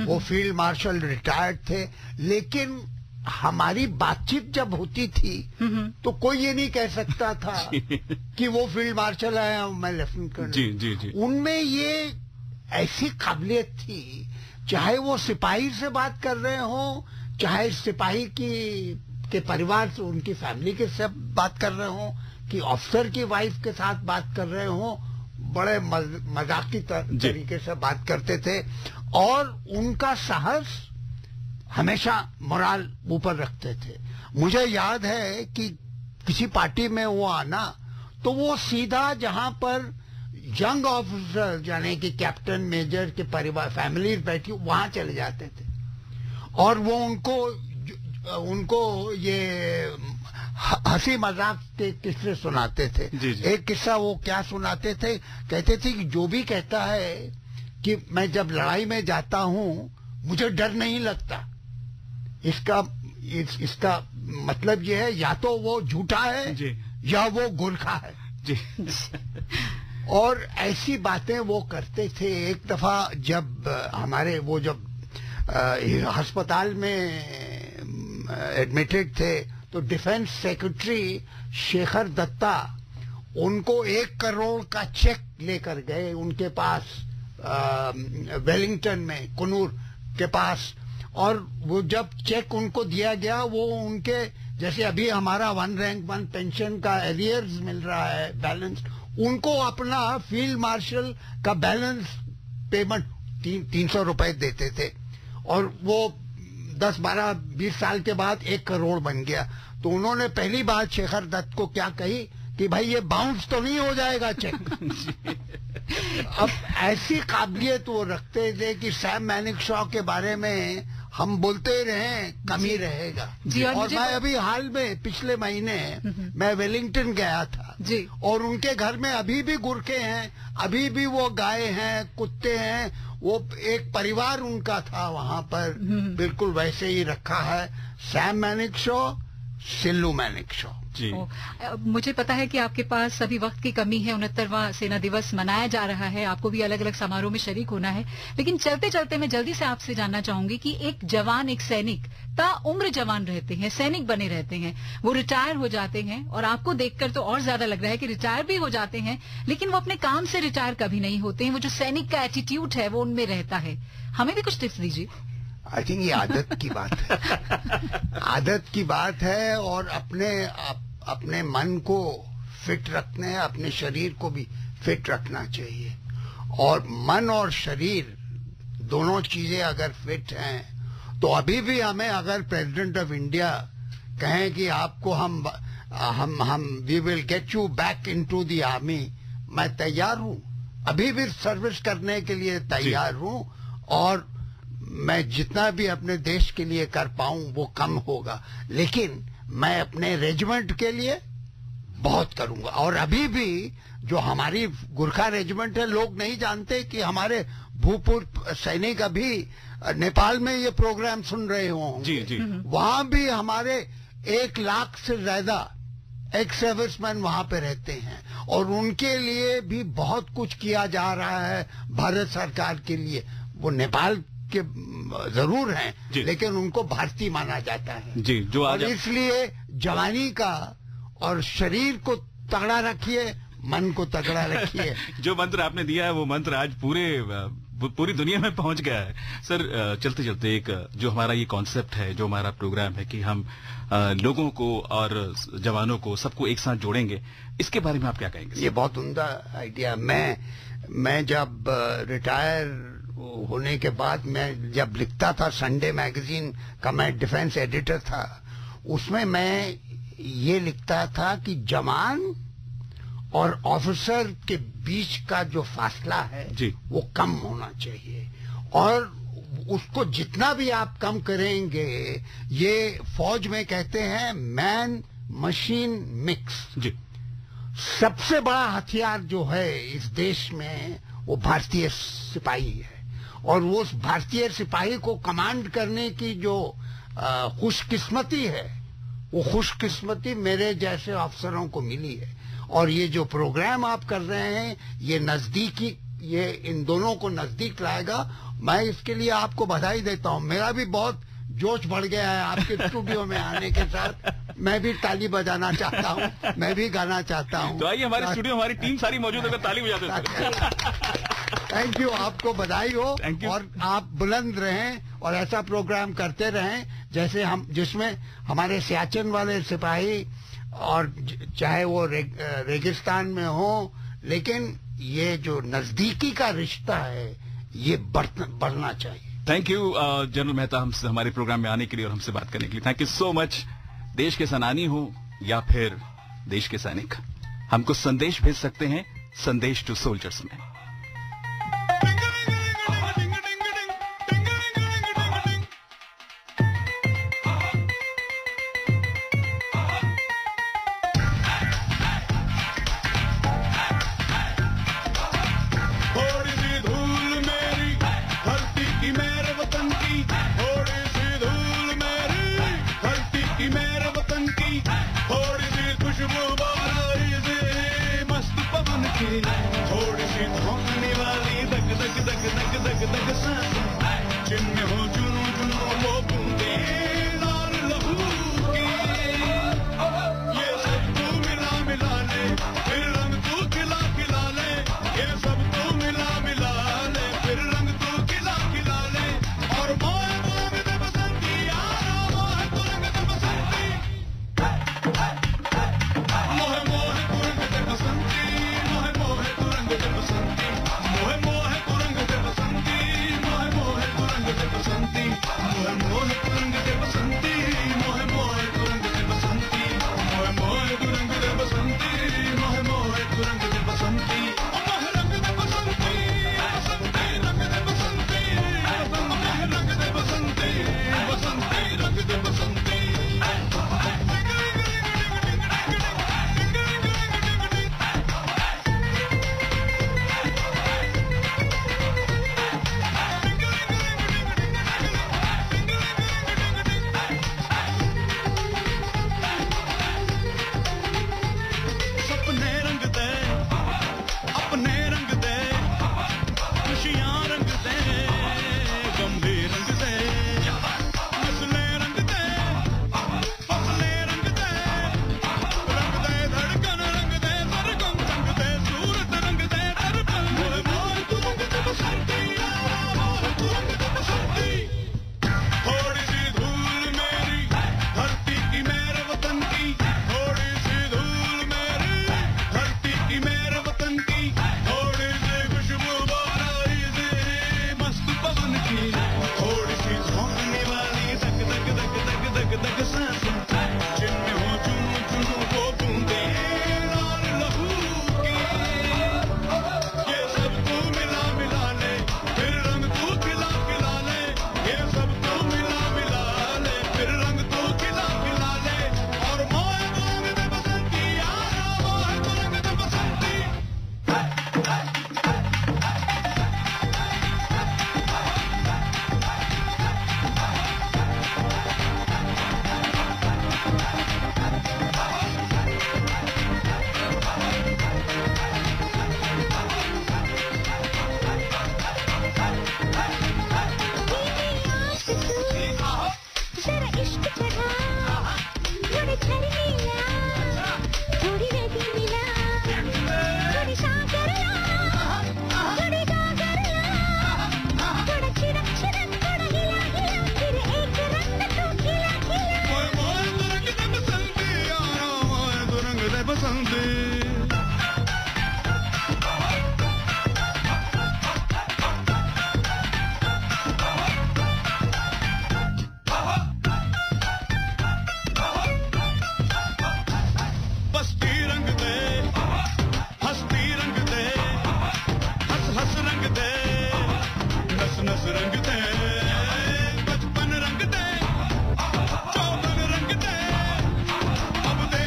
वो फील्ड मार्शल रिटायर्ड थे। लेकिन हमारी बातचीत जब होती थी तो कोई ये नहीं कह सकता था कि वो फील्ड मार्शल है मैं लेफ्टिनेंट कर्नल। जी जी जी। उनमें ये ऐसी काबिलियत थी, चाहे वो सिपाही से बात कर रहे हो, चाहे सिपाही के परिवार से, उनकी फैमिली के साथ बात कर रहे हो, कि ऑफिसर की वाइफ के साथ बात कर रहे हो, बड़े मजाकी तरीके से बात करते थे, और उनका साहस हमेशा मोराल ऊपर रखते थे। मुझे याद है कि किसी पार्टी में वो आना तो वो सीधा जहां पर यंग ऑफिसर यानी कि कैप्टन मेजर के परिवार फैमिली बैठी वहां चले जाते थे, और वो उनको ये हंसी मजाक के किस्से सुनाते थे। जी जी। एक किस्सा वो क्या सुनाते थे, कहते थे कि जो भी कहता है कि मैं जब लड़ाई में जाता हूं मुझे डर नहीं लगता, इसका मतलब ये है या तो वो झूठा है जी। या वो गुरखा है जी। और ऐसी बातें वो करते थे। एक दफा जब हमारे वो जब अस्पताल में एडमिटेड थे तो डिफेंस सेक्रेटरी शेखर दत्ता उनको 1 करोड़ का चेक लेकर गए उनके पास वेलिंगटन में कुनूर के पास, और वो जब चेक उनको दिया गया वो उनके जैसे अभी हमारा 1 रैंक 1 पेंशन का एरियर्स मिल रहा है बैलेंस, उनको अपना फील्ड मार्शल का बैलेंस पेमेंट 300 रुपए देते थे, और वो 10, 12, 20 साल के बाद 1 करोड़ बन गया। तो उन्होंने पहली बात शेखर दत्त को क्या कही कि भाई ये बाउंस तो नहीं हो जाएगा चेक। अब ऐसी काबिलियत वो रखते थे कि सैम मैनिकशॉ के बारे में हम बोलते रहे कम ही रहेगा। और मैं अभी हाल में पिछले महीने मैं वेलिंगटन गया था जी। और उनके घर में अभी भी गुरखे हैं, अभी भी वो गाय हैं, कुत्ते हैं, वो एक परिवार उनका था वहां पर, बिल्कुल वैसे ही रखा है। सैम मैनिकशॉ, सिल्लू मैनिकशॉ जी। मुझे पता है कि आपके पास अभी वक्त की कमी है, 69वां सेना दिवस मनाया जा रहा है, आपको भी अलग अलग समारोह में शरीक होना है, लेकिन चलते चलते मैं जल्दी से आपसे जानना चाहूंगी कि एक जवान, एक सैनिक ताउम्र जवान रहते हैं, सैनिक बने रहते हैं, वो रिटायर हो जाते हैं, और आपको देखकर तो और ज्यादा लग रहा है कि रिटायर भी हो जाते हैं, लेकिन वो अपने काम से रिटायर कभी नहीं होते हैं। वो जो सैनिक का एटीट्यूड है वो उनमें रहता है। हमें भी कुछ टिप्स दीजिए। आई थिंक ये आदत की बात है। आदत की बात है, और अपने मन को फिट रखने, अपने शरीर को भी फिट रखना चाहिए, और मन और शरीर दोनों चीजें अगर फिट हैं तो अभी भी हमें अगर प्रेसिडेंट ऑफ इंडिया कहें कि आपको हम we will get you back into the army, मैं तैयार हूं, अभी भी सर्विस करने के लिए तैयार हूं, और मैं जितना भी अपने देश के लिए कर पाऊं वो कम होगा, लेकिन मैं अपने रेजिमेंट के लिए बहुत करूंगा। और अभी भी जो हमारी गुरखा रेजिमेंट है, लोग नहीं जानते कि हमारे भूपूर्व सैनिक अभी नेपाल में ये प्रोग्राम सुन रहे होंगे। जी जी। वहां भी हमारे 1 लाख से ज्यादा एक्स सर्विसमैन वहां पे रहते हैं, और उनके लिए भी बहुत कुछ किया जा रहा है भारत सरकार के लिए। वो नेपाल के जरूर हैं लेकिन उनको भारतीय माना जाता है जी। जो आज और इसलिए जवानी का और शरीर को तगड़ा रखिए, मन को तगड़ा रखिए। जो मंत्र आपने दिया है वो मंत्र आज पूरी दुनिया में पहुंच गया है। सर चलते चलते एक जो हमारा ये कॉन्सेप्ट है, जो हमारा प्रोग्राम है कि हम लोगों को और जवानों को सबको एक साथ जोड़ेंगे, इसके बारे में आप क्या कहेंगे? ये बहुत उम्दा आइडिया। मैं जब रिटायर होने के बाद मैं जब लिखता था संडे मैगजीन का, मैं डिफेंस एडिटर था, उसमें मैं ये लिखता था कि जवान और ऑफिसर के बीच का जो फासला है वो कम होना चाहिए, और उसको जितना भी आप कम करेंगे, ये फौज में कहते हैं मैन मशीन मिक्स। जी। सबसे बड़ा हथियार जो है इस देश में वो भारतीय सिपाही है, और वो उस भारतीय सिपाही को कमांड करने की जो खुशकिस्मती है, वो खुशकिस्मती मेरे जैसे अफसरों को मिली है। और ये जो प्रोग्राम आप कर रहे हैं, ये नजदीकी, ये इन दोनों को नजदीक लाएगा। मैं इसके लिए आपको बधाई देता हूँ। मेरा भी बहुत जोश बढ़ गया है आपके स्टूडियो में आने के साथ। मैं भी ताली बजाना चाहता हूँ, मैं भी गाना चाहता हूँ। तो आइए, हमारे स्टूडियो हमारी टीम सारी मौजूद है, ताली बजाते हैं। थैंक यू, आपको बधाई हो। और आप बुलंद रहें और ऐसा प्रोग्राम करते रहें जैसे हम, जिसमें हमारे सियाचिन वाले सिपाही, और चाहे वो रेगिस्तान में हो, लेकिन ये जो नजदीकी का रिश्ता है ये बढ़ना चाहिए। थैंक यू जनरल मेहता, हमसे हमारे प्रोग्राम में आने के लिए और हमसे बात करने के लिए। Thank you so much. देश के सेनानी हो या फिर देश के सैनिक, हमको संदेश भेज सकते हैं संदेश टू सोल्जर्स में। थोड़ी सी धोखने वाली दग दग दग दग दग दग सांसें, जिनमें हो जुनू जुनू वो बूंदे लाल लहू की। ये सब तू मिला मिला ले, फिर रंग तू खिला खिला ले। ये सब तू मिला मिला ले, फिर रंग तू खिला खिला ले। और मोह मोह दे बसंती यारा, मोह तू रंग दे बसंती, मोह मोह तू रंग दे बसंती, मोह मोह तू रंग दे बसंती, मोह मोह तू रंग दे बसंती, मोह मोह तू रंग दे बसंती, मोह मोह तू रंग दे बसंती, मोह मोह तू रंग दे बसंती, मोह मोह तू रंग दे बसंती, मोह मोह तू रंग दे बसंती, मोह रंग दे बसंती, बसंती रंग दे बसंती, मोह रंग दे बसंती, बसंती रंग दे बसंती। सपने रंग दे, अपने रंग दे, खुशियां रंग दे, गंभीर रंग दे, मसले रंग दे, फसले रंग दे, धड़कन रंग दे, सरगम रंग दे, सूरत रंग दे, दर्पण मोह मोह तू रंग दे बसंती, मोह तू रंग दे बसंती। थोड़ी सी धूल मेरी धरती की, मेरे वतन की, थोड़ी सी धूल मेरी धरती की, मेरे वतन की, थोड़ी सी खुशबू बाराई से मस्त पवन की, थोड़ी सी झोंकने वाली दग दग दग दग दग दग सांसें, जिनमें हो चुनू चुनू वो बूंदे लाल लहू की। ये सब तू मिला मिला ले, फिर रंग तू खिला खिला ले। ये सब तू मिला मिला ले, फिर रंग तू खिला खिला ले। और मोह मोह दे बसंती यारा, मोह तू रंग दे बसंती। जरा इश्क चढ़ा, थोड़ी धरनी ला, थोड़ी रेती मिला, थोड़ी सागर ला, थोड़ी गागर ला, थोड़ा छिड़क छिड़क, थोड़ा हिला हिला, फिर एक रंग तू खिला खिला। मोह मोह तू रंग दे बसंती यारा, मोह तू रंग दे बसंती। बस्ती रंग दे, हस्ती रंग दे, हंस हंस रंग दे, नस नस रंग दे, बचपन रंग दे, चौबन रंग दे, अब दे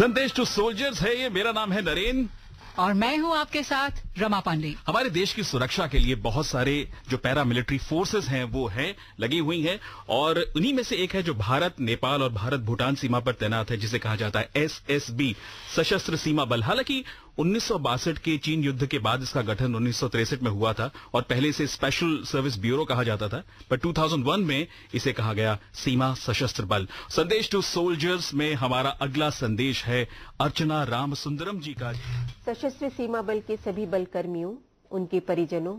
संदेश टू सोल्जर्स है ये। मेरा नाम है नरेन और मैं हूं आपके साथ रमा पांडे। हमारे देश की सुरक्षा के लिए बहुत सारे जो पैरामिलिट्री फोर्सेस हैं वो हैं, लगी हुई हैं, और उन्हीं में से एक है जो भारत नेपाल और भारत भूटान सीमा पर तैनात है, जिसे कहा जाता है एसएसबी, सशस्त्र सीमा बल। हालांकि 1962 के चीन युद्ध के बाद इसका गठन 1963 में हुआ था और पहले इसे स्पेशल सर्विस ब्यूरो कहा जाता था, पर 2001 में इसे कहा गया सीमा सशस्त्र बल। संदेश टू सोल्जर्स में हमारा अगला संदेश है अर्चना रामसुंदरम जी का। सशस्त्र सीमा बल के सभी बल कर्मियों, उनके परिजनों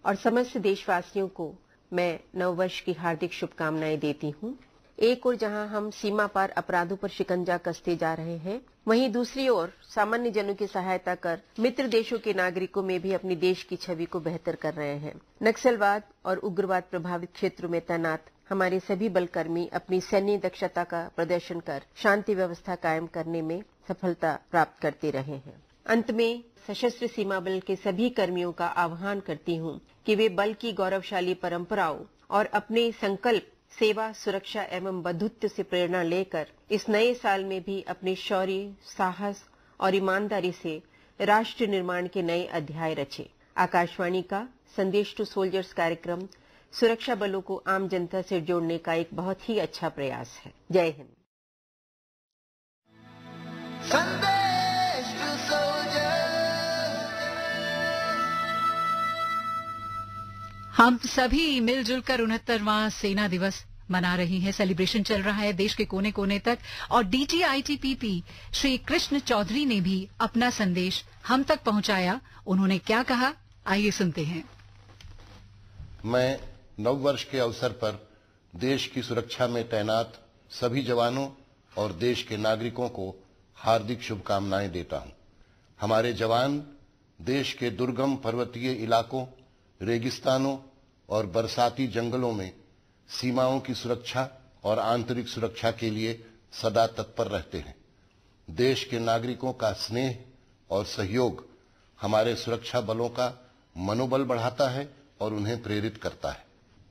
और समस्त देशवासियों को मैं नववर्ष की हार्दिक शुभकामनाएं देती हूं। एक ओर जहां हम सीमा पार अपराधों पर शिकंजा कसते जा रहे हैं, वहीं दूसरी ओर सामान्य जनों की सहायता कर मित्र देशों के नागरिकों में भी अपनी देश की छवि को बेहतर कर रहे हैं। नक्सलवाद और उग्रवाद प्रभावित क्षेत्रों में तैनात हमारे सभी बलकर्मी अपनी सैन्य दक्षता का प्रदर्शन कर शांति व्यवस्था कायम करने में सफलता प्राप्त करते रहे हैं। अंत में सशस्त्र सीमा बल के सभी कर्मियों का आह्वान करती हूं कि वे बल की गौरवशाली परंपराओं और अपने संकल्प, सेवा, सुरक्षा एवं बंधुत्व से प्रेरणा लेकर इस नए साल में भी अपने शौर्य, साहस और ईमानदारी से राष्ट्र निर्माण के नए अध्याय रचे। आकाशवाणी का संदेश टू सोल्जर्स कार्यक्रम सुरक्षा बलों को आम जनता से जोड़ने का एक बहुत ही अच्छा प्रयास है। जय हिंद। हम सभी मिलजुल कर 69वां सेना दिवस मना रही हैं। सेलिब्रेशन चल रहा है देश के कोने कोने तक, और डीजीआईटीपीपी श्री कृष्ण चौधरी ने भी अपना संदेश हम तक पहुंचाया। उन्होंने क्या कहा, आइए सुनते हैं। मैं नववर्ष के अवसर पर देश की सुरक्षा में तैनात सभी जवानों और देश के नागरिकों को हार्दिक शुभकामनाएं देता हूं। हमारे जवान देश के दुर्गम पर्वतीय इलाकों, रेगिस्तानों और बरसाती जंगलों में सीमाओं की सुरक्षा और आंतरिक सुरक्षा के लिए सदा तत्पर रहते हैं। देश के नागरिकों का स्नेह और सहयोग हमारे सुरक्षा बलों का मनोबल बढ़ाता है और उन्हें प्रेरित करता है।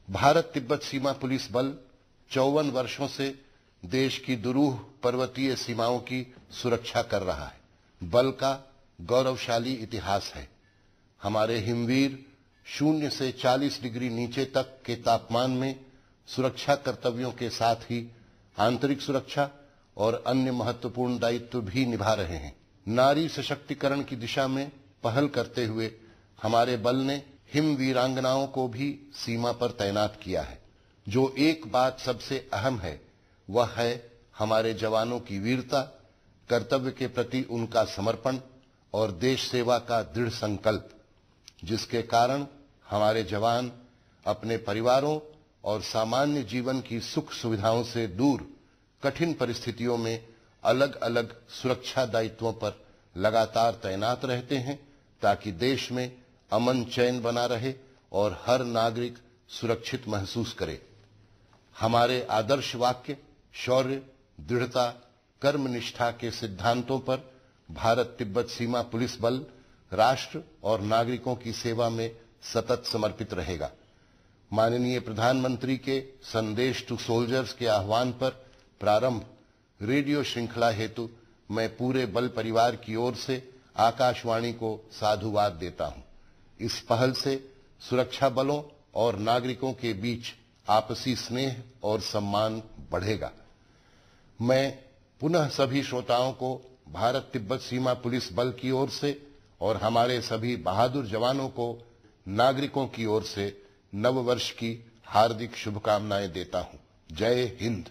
भारत तिब्बत सीमा पुलिस बल 54 वर्षों से देश की दुरूह पर्वतीय सीमाओं की सुरक्षा कर रहा है। बल का गौरवशाली इतिहास है। हमारे हिमवीर 0 से 40 डिग्री नीचे तक के तापमान में सुरक्षा कर्तव्यों के साथ ही आंतरिक सुरक्षा और अन्य महत्वपूर्ण दायित्व भी निभा रहे हैं। नारी सशक्तिकरण की दिशा में पहल करते हुए हमारे बल ने हिम वीरांगनाओं को भी सीमा पर तैनात किया है। जो एक बात सबसे अहम है वह है हमारे जवानों की वीरता, कर्तव्य के प्रति उनका समर्पण और देश सेवा का दृढ़ संकल्प, जिसके कारण हमारे जवान अपने परिवारों और सामान्य जीवन की सुख सुविधाओं से दूर कठिन परिस्थितियों में अलग अलग सुरक्षा दायित्वों पर लगातार तैनात रहते हैं, ताकि देश में अमन चैन बना रहे और हर नागरिक सुरक्षित महसूस करे। हमारे आदर्श वाक्य शौर्य, दृढ़ता, कर्मनिष्ठा के सिद्धांतों पर भारत तिब्बत सीमा पुलिस बल राष्ट्र और नागरिकों की सेवा में सतत समर्पित रहेगा। माननीय प्रधानमंत्री के संदेश टू सोल्जर्स के आह्वान पर प्रारंभ रेडियो श्रृंखला हेतु मैं पूरे बल परिवार की ओर से आकाशवाणी को साधुवाद देता हूं। इस पहल से सुरक्षा बलों और नागरिकों के बीच आपसी स्नेह और सम्मान बढ़ेगा। मैं पुनः सभी श्रोताओं को भारत तिब्बत सीमा पुलिस बल की ओर से और हमारे सभी बहादुर जवानों को नागरिकों की ओर से नववर्ष की हार्दिक शुभकामनाएं देता हूं। जय हिंद।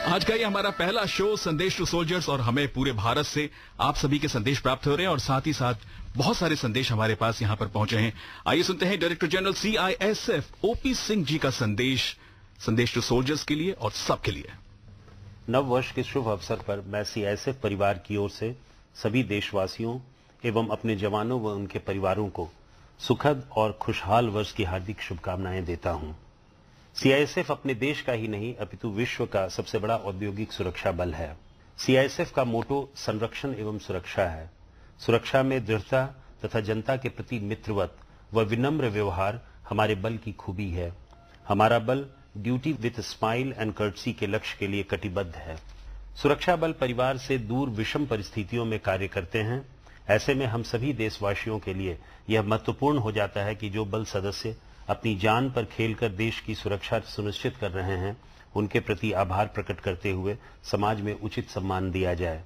आज का ये हमारा पहला शो संदेश टू सोल्जर्स, और हमें पूरे भारत से आप सभी के संदेश प्राप्त हो रहे हैं और साथ ही साथ बहुत सारे संदेश हमारे पास यहां पर पहुंचे हैं। आइए सुनते हैं director general CISF OP Singh ji का संदेश टू सोल्जर्स के लिए और सबके लिए। नव वर्ष के शुभ अवसर पर मैं CISF परिवार की ओर से सभी देशवासियों एवं अपने जवानों व उनके परिवारों को सुखद और खुशहाल वर्ष की हार्दिक शुभकामनाएं देता हूं। CISF अपने देश का ही नहीं अपितु विश्व का सबसे बड़ा औद्योगिक सुरक्षा बल है। CISF का मोटो संरक्षण एवं सुरक्षा है। सुरक्षा में दृढ़ता तथा जनता के प्रति मित्रवत व विनम्र व्यवहार हमारे बल की खूबी है। हमारा बल duty with smile and courtesy के लक्ष्य के लिए कटिबद्ध है। सुरक्षा बल परिवार से दूर विषम परिस्थितियों में कार्य करते हैं। ऐसे में हम सभी देशवासियों के लिए यह महत्वपूर्ण हो जाता है कि जो बल सदस्य अपनी जान पर खेलकर देश की सुरक्षा सुनिश्चित कर रहे हैं, उनके प्रति आभार प्रकट करते हुए समाज में उचित सम्मान दिया जाए।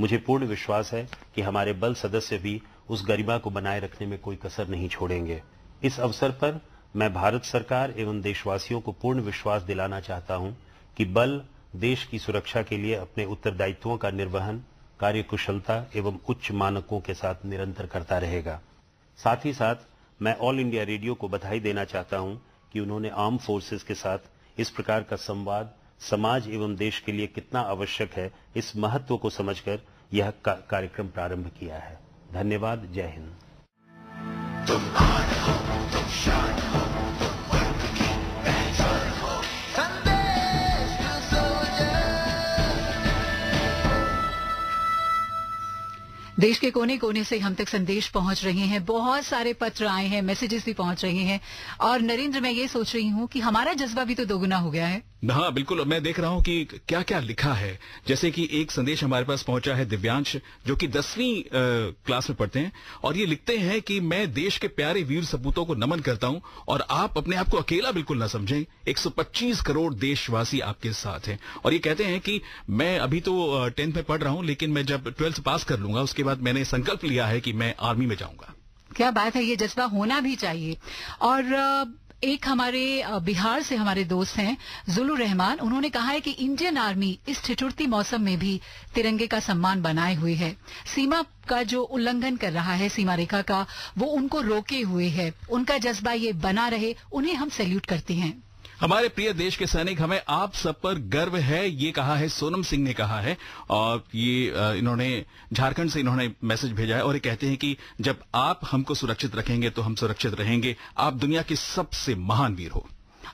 मुझे पूर्ण विश्वास है कि हमारे बल सदस्य भी उस गरिमा को बनाए रखने में कोई कसर नहीं छोड़ेंगे। इस अवसर पर मैं भारत सरकार एवं देशवासियों को पूर्ण विश्वास दिलाना चाहता हूं कि बल देश की सुरक्षा के लिए अपने उत्तरदायित्वों का निर्वहन कार्यकुशलता एवं उच्च मानकों के साथ निरंतर करता रहेगा। साथ ही साथ मैं ऑल इंडिया रेडियो को बधाई देना चाहता हूं कि उन्होंने आर्म फोर्सेस के साथ इस प्रकार का संवाद समाज एवं देश के लिए कितना आवश्यक है, इस महत्व को समझकर यह कार्यक्रम प्रारंभ किया है। धन्यवाद। जय हिंद। तुम आन हो, तुम शान हो, तुम मुल्क की पहचान हो। संदेश टू सोल्जर। देश के कोने कोने से हम तक संदेश पहुंच रहे हैं, बहुत सारे पत्र आए हैं, मैसेजेस भी पहुंच रहे हैं। और नरेंद्र, मैं ये सोच रही हूं कि हमारा जज्बा भी तो दोगुना हो गया है। हाँ बिल्कुल, मैं देख रहा हूं कि क्या क्या लिखा है। जैसे कि एक संदेश हमारे पास पहुंचा है दिव्यांश, जो कि 10वीं क्लास में पढ़ते हैं, और ये लिखते हैं कि मैं देश के प्यारे वीर सपूतों को नमन करता हूं और आप अपने आप को अकेला बिल्कुल ना समझें। 125 करोड़ देशवासी आपके साथ हैं। और ये कहते हैं कि मैं अभी तो 10th में पढ़ रहा हूं, लेकिन मैं जब 12th पास कर लूंगा उसके बाद मैंने संकल्प लिया है कि मैं आर्मी में जाऊंगा। क्या बात है, ये जज्बा होना भी चाहिए। और एक हमारे बिहार से हमारे दोस्त हैं जुलू रहमान, उन्होंने कहा है कि इंडियन आर्मी इस ठिठुरती मौसम में भी तिरंगे का सम्मान बनाए हुए है। सीमा का जो उल्लंघन कर रहा है, सीमा रेखा का, वो उनको रोके हुए है। उनका जज्बा ये बना रहे, उन्हें हम सैल्यूट करते हैं। हमारे प्रिय देश के सैनिक, हमें आप सब पर गर्व है, ये कहा है सोनम सिंह ने कहा है। और ये इन्होंने झारखंड से इन्होंने मैसेज भेजा है और ये कहते हैं कि जब आप हमको सुरक्षित रखेंगे तो हम सुरक्षित रहेंगे। आप दुनिया के सबसे महान वीर हो।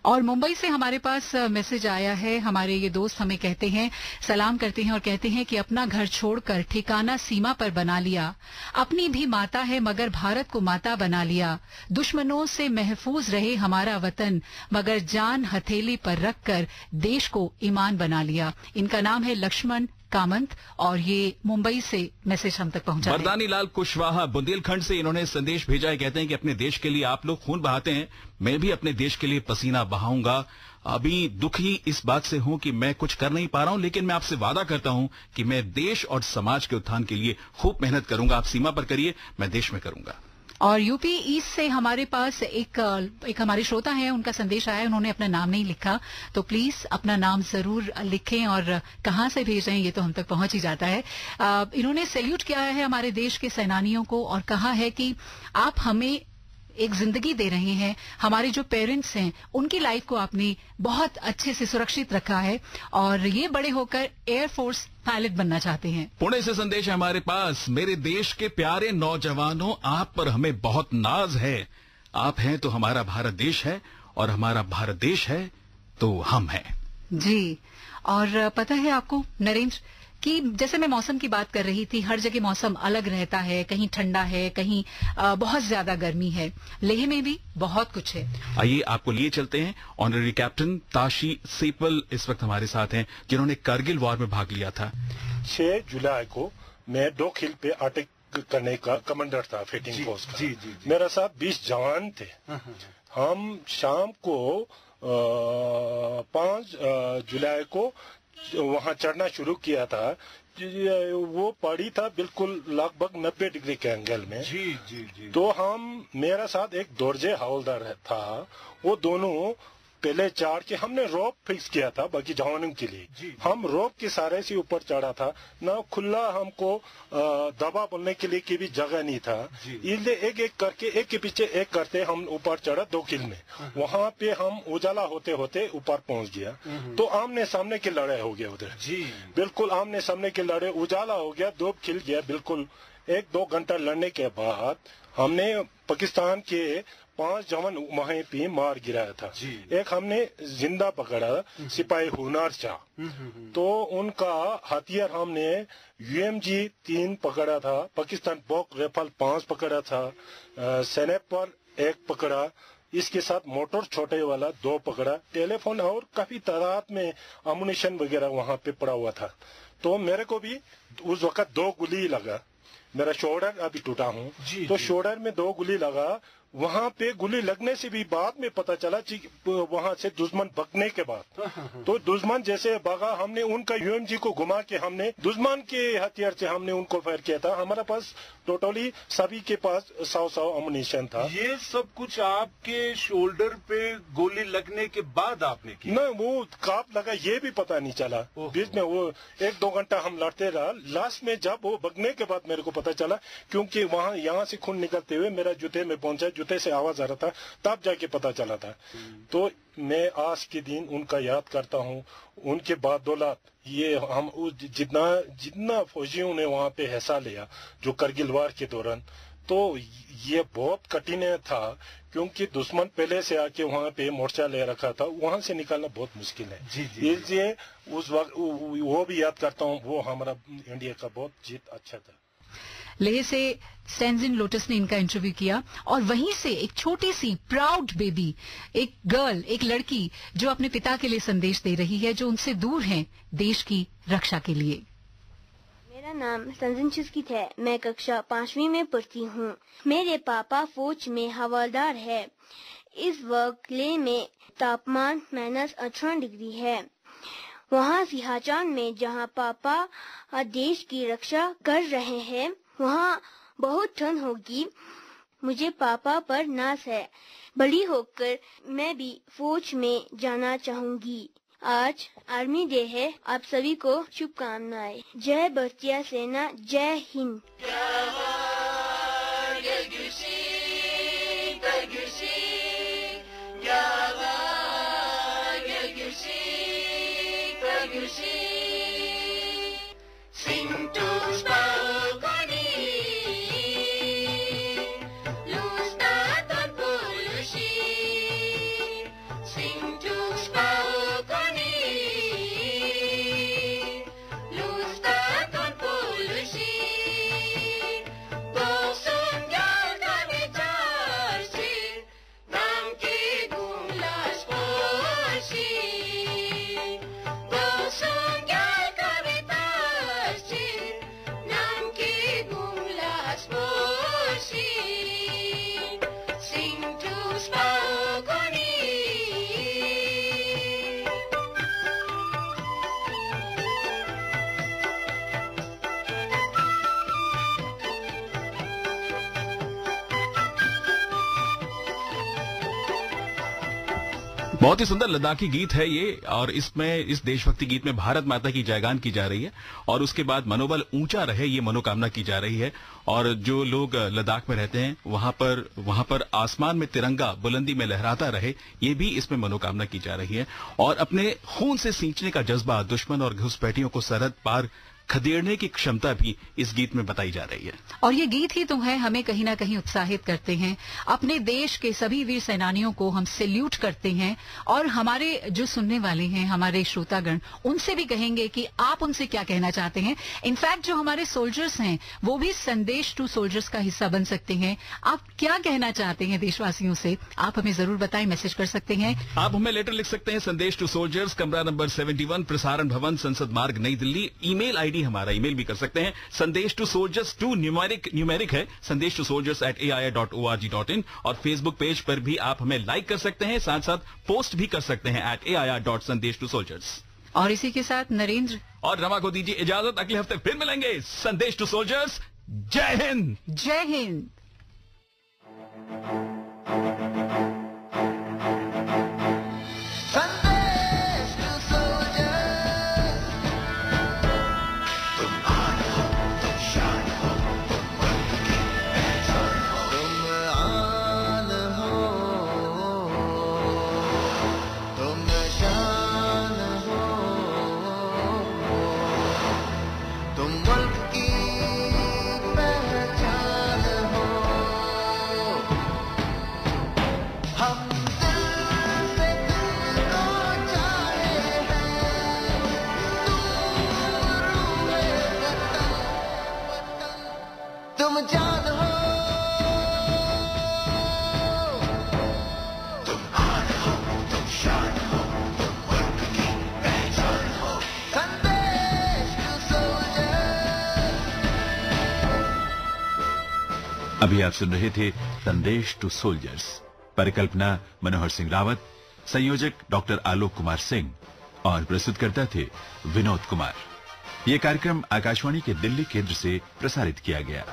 और मुंबई से हमारे पास मैसेज आया है। हमारे ये दोस्त हमें कहते हैं, सलाम करते हैं और कहते हैं कि अपना घर छोड़कर ठिकाना सीमा पर बना लिया। अपनी भी माता है मगर भारत को माता बना लिया। दुश्मनों से महफूज रहे हमारा वतन, मगर जान हथेली पर रखकर देश को ईमान बना लिया। इनका नाम है लक्ष्मण कामंत और ये मुंबई से मैसेज हम तक पहुंचा। वरदानी लाल कुशवाहा बुंदेलखंड से इन्होंने संदेश भेजा है। कहते हैं कि अपने देश के लिए आप लोग खून बहाते हैं, मैं भी अपने देश के लिए पसीना बहाऊंगा। अभी दुखी इस बात से हूं कि मैं कुछ कर नहीं पा रहा हूं, लेकिन मैं आपसे वादा करता हूं कि मैं देश और समाज के उत्थान के लिए खूब मेहनत करूंगा। आप सीमा पर करिए, मैं देश में करूंगा। और यूपी ईस्ट से हमारे पास एक हमारे श्रोता हैं, उनका संदेश आया है। उन्होंने अपना नाम नहीं लिखा, तो प्लीज अपना नाम जरूर लिखें और कहां से भेज रहे हैं ये तो हम तक पहुंच ही जाता है। इन्होंने सैल्यूट किया है हमारे देश के सेनानियों को और कहा है कि आप हमें एक जिंदगी दे रहे हैं। हमारे जो पेरेंट्स हैं उनकी लाइफ को आपने बहुत अच्छे से सुरक्षित रखा है और ये बड़े होकर एयरफोर्स पायलट बनना चाहते हैं। पुणे से संदेश है हमारे पास, मेरे देश के प्यारे नौजवानों, आप पर हमें बहुत नाज है। आप हैं तो हमारा भारत देश है और हमारा भारत देश है तो हम हैं। जी, और पता है आपको नरेंद्र कि जैसे मैं मौसम की बात कर रही थी, हर जगह मौसम अलग रहता है। कहीं ठंडा है, कहीं बहुत ज्यादा गर्मी है। लेह में भी बहुत कुछ है। आइए आपको लिए चलते हैं। ऑनररी कैप्टन ताशी सेपल इस वक्त हमारे साथ हैं, जिन्होंने कारगिल वॉर में भाग लिया था। 6 जुलाई को मैं 2 खिल पे अटैक करने का कमांडर था फाइटिंग फोर्स का। जी। मेरा साथ 20 जवान थे। हम शाम को 5 जुलाई को वहाँ चढ़ना शुरू किया था। वो पड़ी था बिल्कुल लगभग 90 डिग्री के एंगल में। जी। तो मेरा साथ एक दोरजे हवलदार था। वो दोनों पहले चढ़ के हमने रोप फिक्स किया था बाकी जवानों के लिए। हम रोप के सहारे से ऊपर चढ़ा था ना, खुला हमको दबा बोलने के लिए की भी जगह नहीं था। इसलिए एक एक करके, एक के पीछे एक करते हम ऊपर चढ़ा 2 किल में। वहाँ पे हम उजाला होते होते ऊपर पहुँच गया। तो आमने सामने की लड़ाई हो गया उधर। बिल्कुल आमने सामने की लड़ाई, उजाला हो गया, 2 खिल गया। बिल्कुल 1-2 घंटा लड़ने के बाद हमने पाकिस्तान के 5 जवान वहीं पे मार गिराया था। एक हमने जिंदा पकड़ा, सिपाही हुनार शाह। तो उनका हथियार हमने UMG 3 पकड़ा था, पाकिस्तान बॉक राइफल 5 पकड़ा था, स्नैपर 1 पकड़ा। इसके साथ मोटर छोटे वाला 2 पकड़ा, टेलीफोन और काफी तादाद में अम्युनिशन वगैरह वहां पे पड़ा हुआ था। तो मेरे को भी उस वक्त 2 गोली लगा। मेरा शोल्डर अभी टूटा हूँ, तो शोल्डर में 2 गोली लगा। वहां पे गोली लगने से भी बाद में पता चला कि वहां से दुश्मन भगने के बाद, तो दुश्मन जैसे भागा, हमने उनका यूएमजी को घुमा के हमने दुश्मन के हथियार से हमने उनको फायर किया था। हमारे पास टोटली सभी के पास 100 अम्युनिशन था। ये सब कुछ आपके शोल्डर पे गोली लगने के बाद आपने किया? ना, वो काप लगा ये भी पता नहीं चला। बीच में वो 1-2 घंटा हम लड़ते रहा। लास्ट में जब वो भगने के बाद मेरे को पता चला, क्योंकि वहां यहाँ से खून निकलते हुए मेरा जूते में पहुंचा, जूते से आवाज आ रहा था, तब जाके पता चला था। तो मैं आज के दिन उनका याद करता हूँ। उनके बाद दौलत ये हम जितना फौजियों ने वहाँ पे हिस्सा लिया जो करगिल वार के दौरान, तो ये बहुत कठिन था, क्योंकि दुश्मन पहले से आके वहाँ पे मोर्चा ले रखा था, वहाँ से निकालना बहुत मुश्किल है। इसलिए उस वक्त वो भी याद करता हूँ, वो हमारा इंडिया का बहुत जीत अच्छा था। लेह से स्टैंजिन लोटस ने इनका इंटरव्यू किया और वहीं से एक छोटी सी प्राउड बेबी, एक गर्ल, एक लड़की जो अपने पिता के लिए संदेश दे रही है, जो उनसे दूर हैं देश की रक्षा के लिए। मेरा नाम संजन चुस्कित है। मैं कक्षा 5वीं में पढ़ती हूँ। मेरे पापा फौज में हवलदार है। इस वक्त लेह में तापमान -18 डिग्री है। वहाँ सिंहाचन में जहाँ पापा देश की रक्षा कर रहे हैं, वहाँ बहुत ठंड होगी। मुझे पापा पर नाज है। बड़ी होकर मैं भी फौज में जाना चाहूंगी। आज आर्मी डे है। आप सभी को शुभकामनाएं। जय भारतीय सेना, जय हिंद। बहुत ही सुंदर लद्दाखी गीत है ये, और इसमें इस देशभक्ति गीत में भारत माता की जयगान की जा रही है और उसके बाद मनोबल ऊंचा रहे ये मनोकामना की जा रही है। और जो लोग लद्दाख में रहते हैं वहां पर आसमान में तिरंगा बुलंदी में लहराता रहे, ये भी इसमें मनोकामना की जा रही है। और अपने खून से सींचने का जज्बा, दुश्मन और घुसपैठियों को सरहद पार खदेड़ने की क्षमता भी इस गीत में बताई जा रही है। और ये गीत ही तो है, हमें कहीं ना कहीं उत्साहित करते हैं। अपने देश के सभी वीर सेनानियों को हम सैल्यूट करते हैं और हमारे जो सुनने वाले हैं, हमारे श्रोतागण, उनसे भी कहेंगे कि आप उनसे क्या कहना चाहते हैं। इनफैक्ट जो हमारे सोल्जर्स हैं वो भी संदेश टू सोल्जर्स का हिस्सा बन सकते हैं। आप क्या कहना चाहते हैं देशवासियों से, आप हमें जरूर बताएं, मैसेज कर सकते हैं। आप हमें लेटर लिख सकते हैं, संदेश टू सोल्जर्स, कमरा नंबर 71, प्रसारण भवन, संसद मार्ग, नई दिल्ली। ईमेल आईडी हमारा, ईमेल भी कर सकते हैं, संदेश टू सोल्जर्स 2 न्यूमेरिक है, संदेश टू सोल्जर्स @air.org.in। और फेसबुक पेज पर भी आप हमें लाइक कर सकते हैं, साथ साथ पोस्ट भी कर सकते हैं @air.sandesh2soldiers। और इसी के साथ नरेंद्र और रमा को दीजिए इजाजत। अगले हफ्ते फिर मिलेंगे। संदेश टू सोल्जर्स, जय हिंद। जय हिंद। अभी आप सुन रहे थे संदेश टू सोल्जर्स। परिकल्पना मनोहर सिंह रावत, संयोजक डॉक्टर आलोक कुमार सिंह और प्रस्तुतकर्ता थे विनोद कुमार। ये कार्यक्रम आकाशवाणी के दिल्ली केंद्र से प्रसारित किया गया।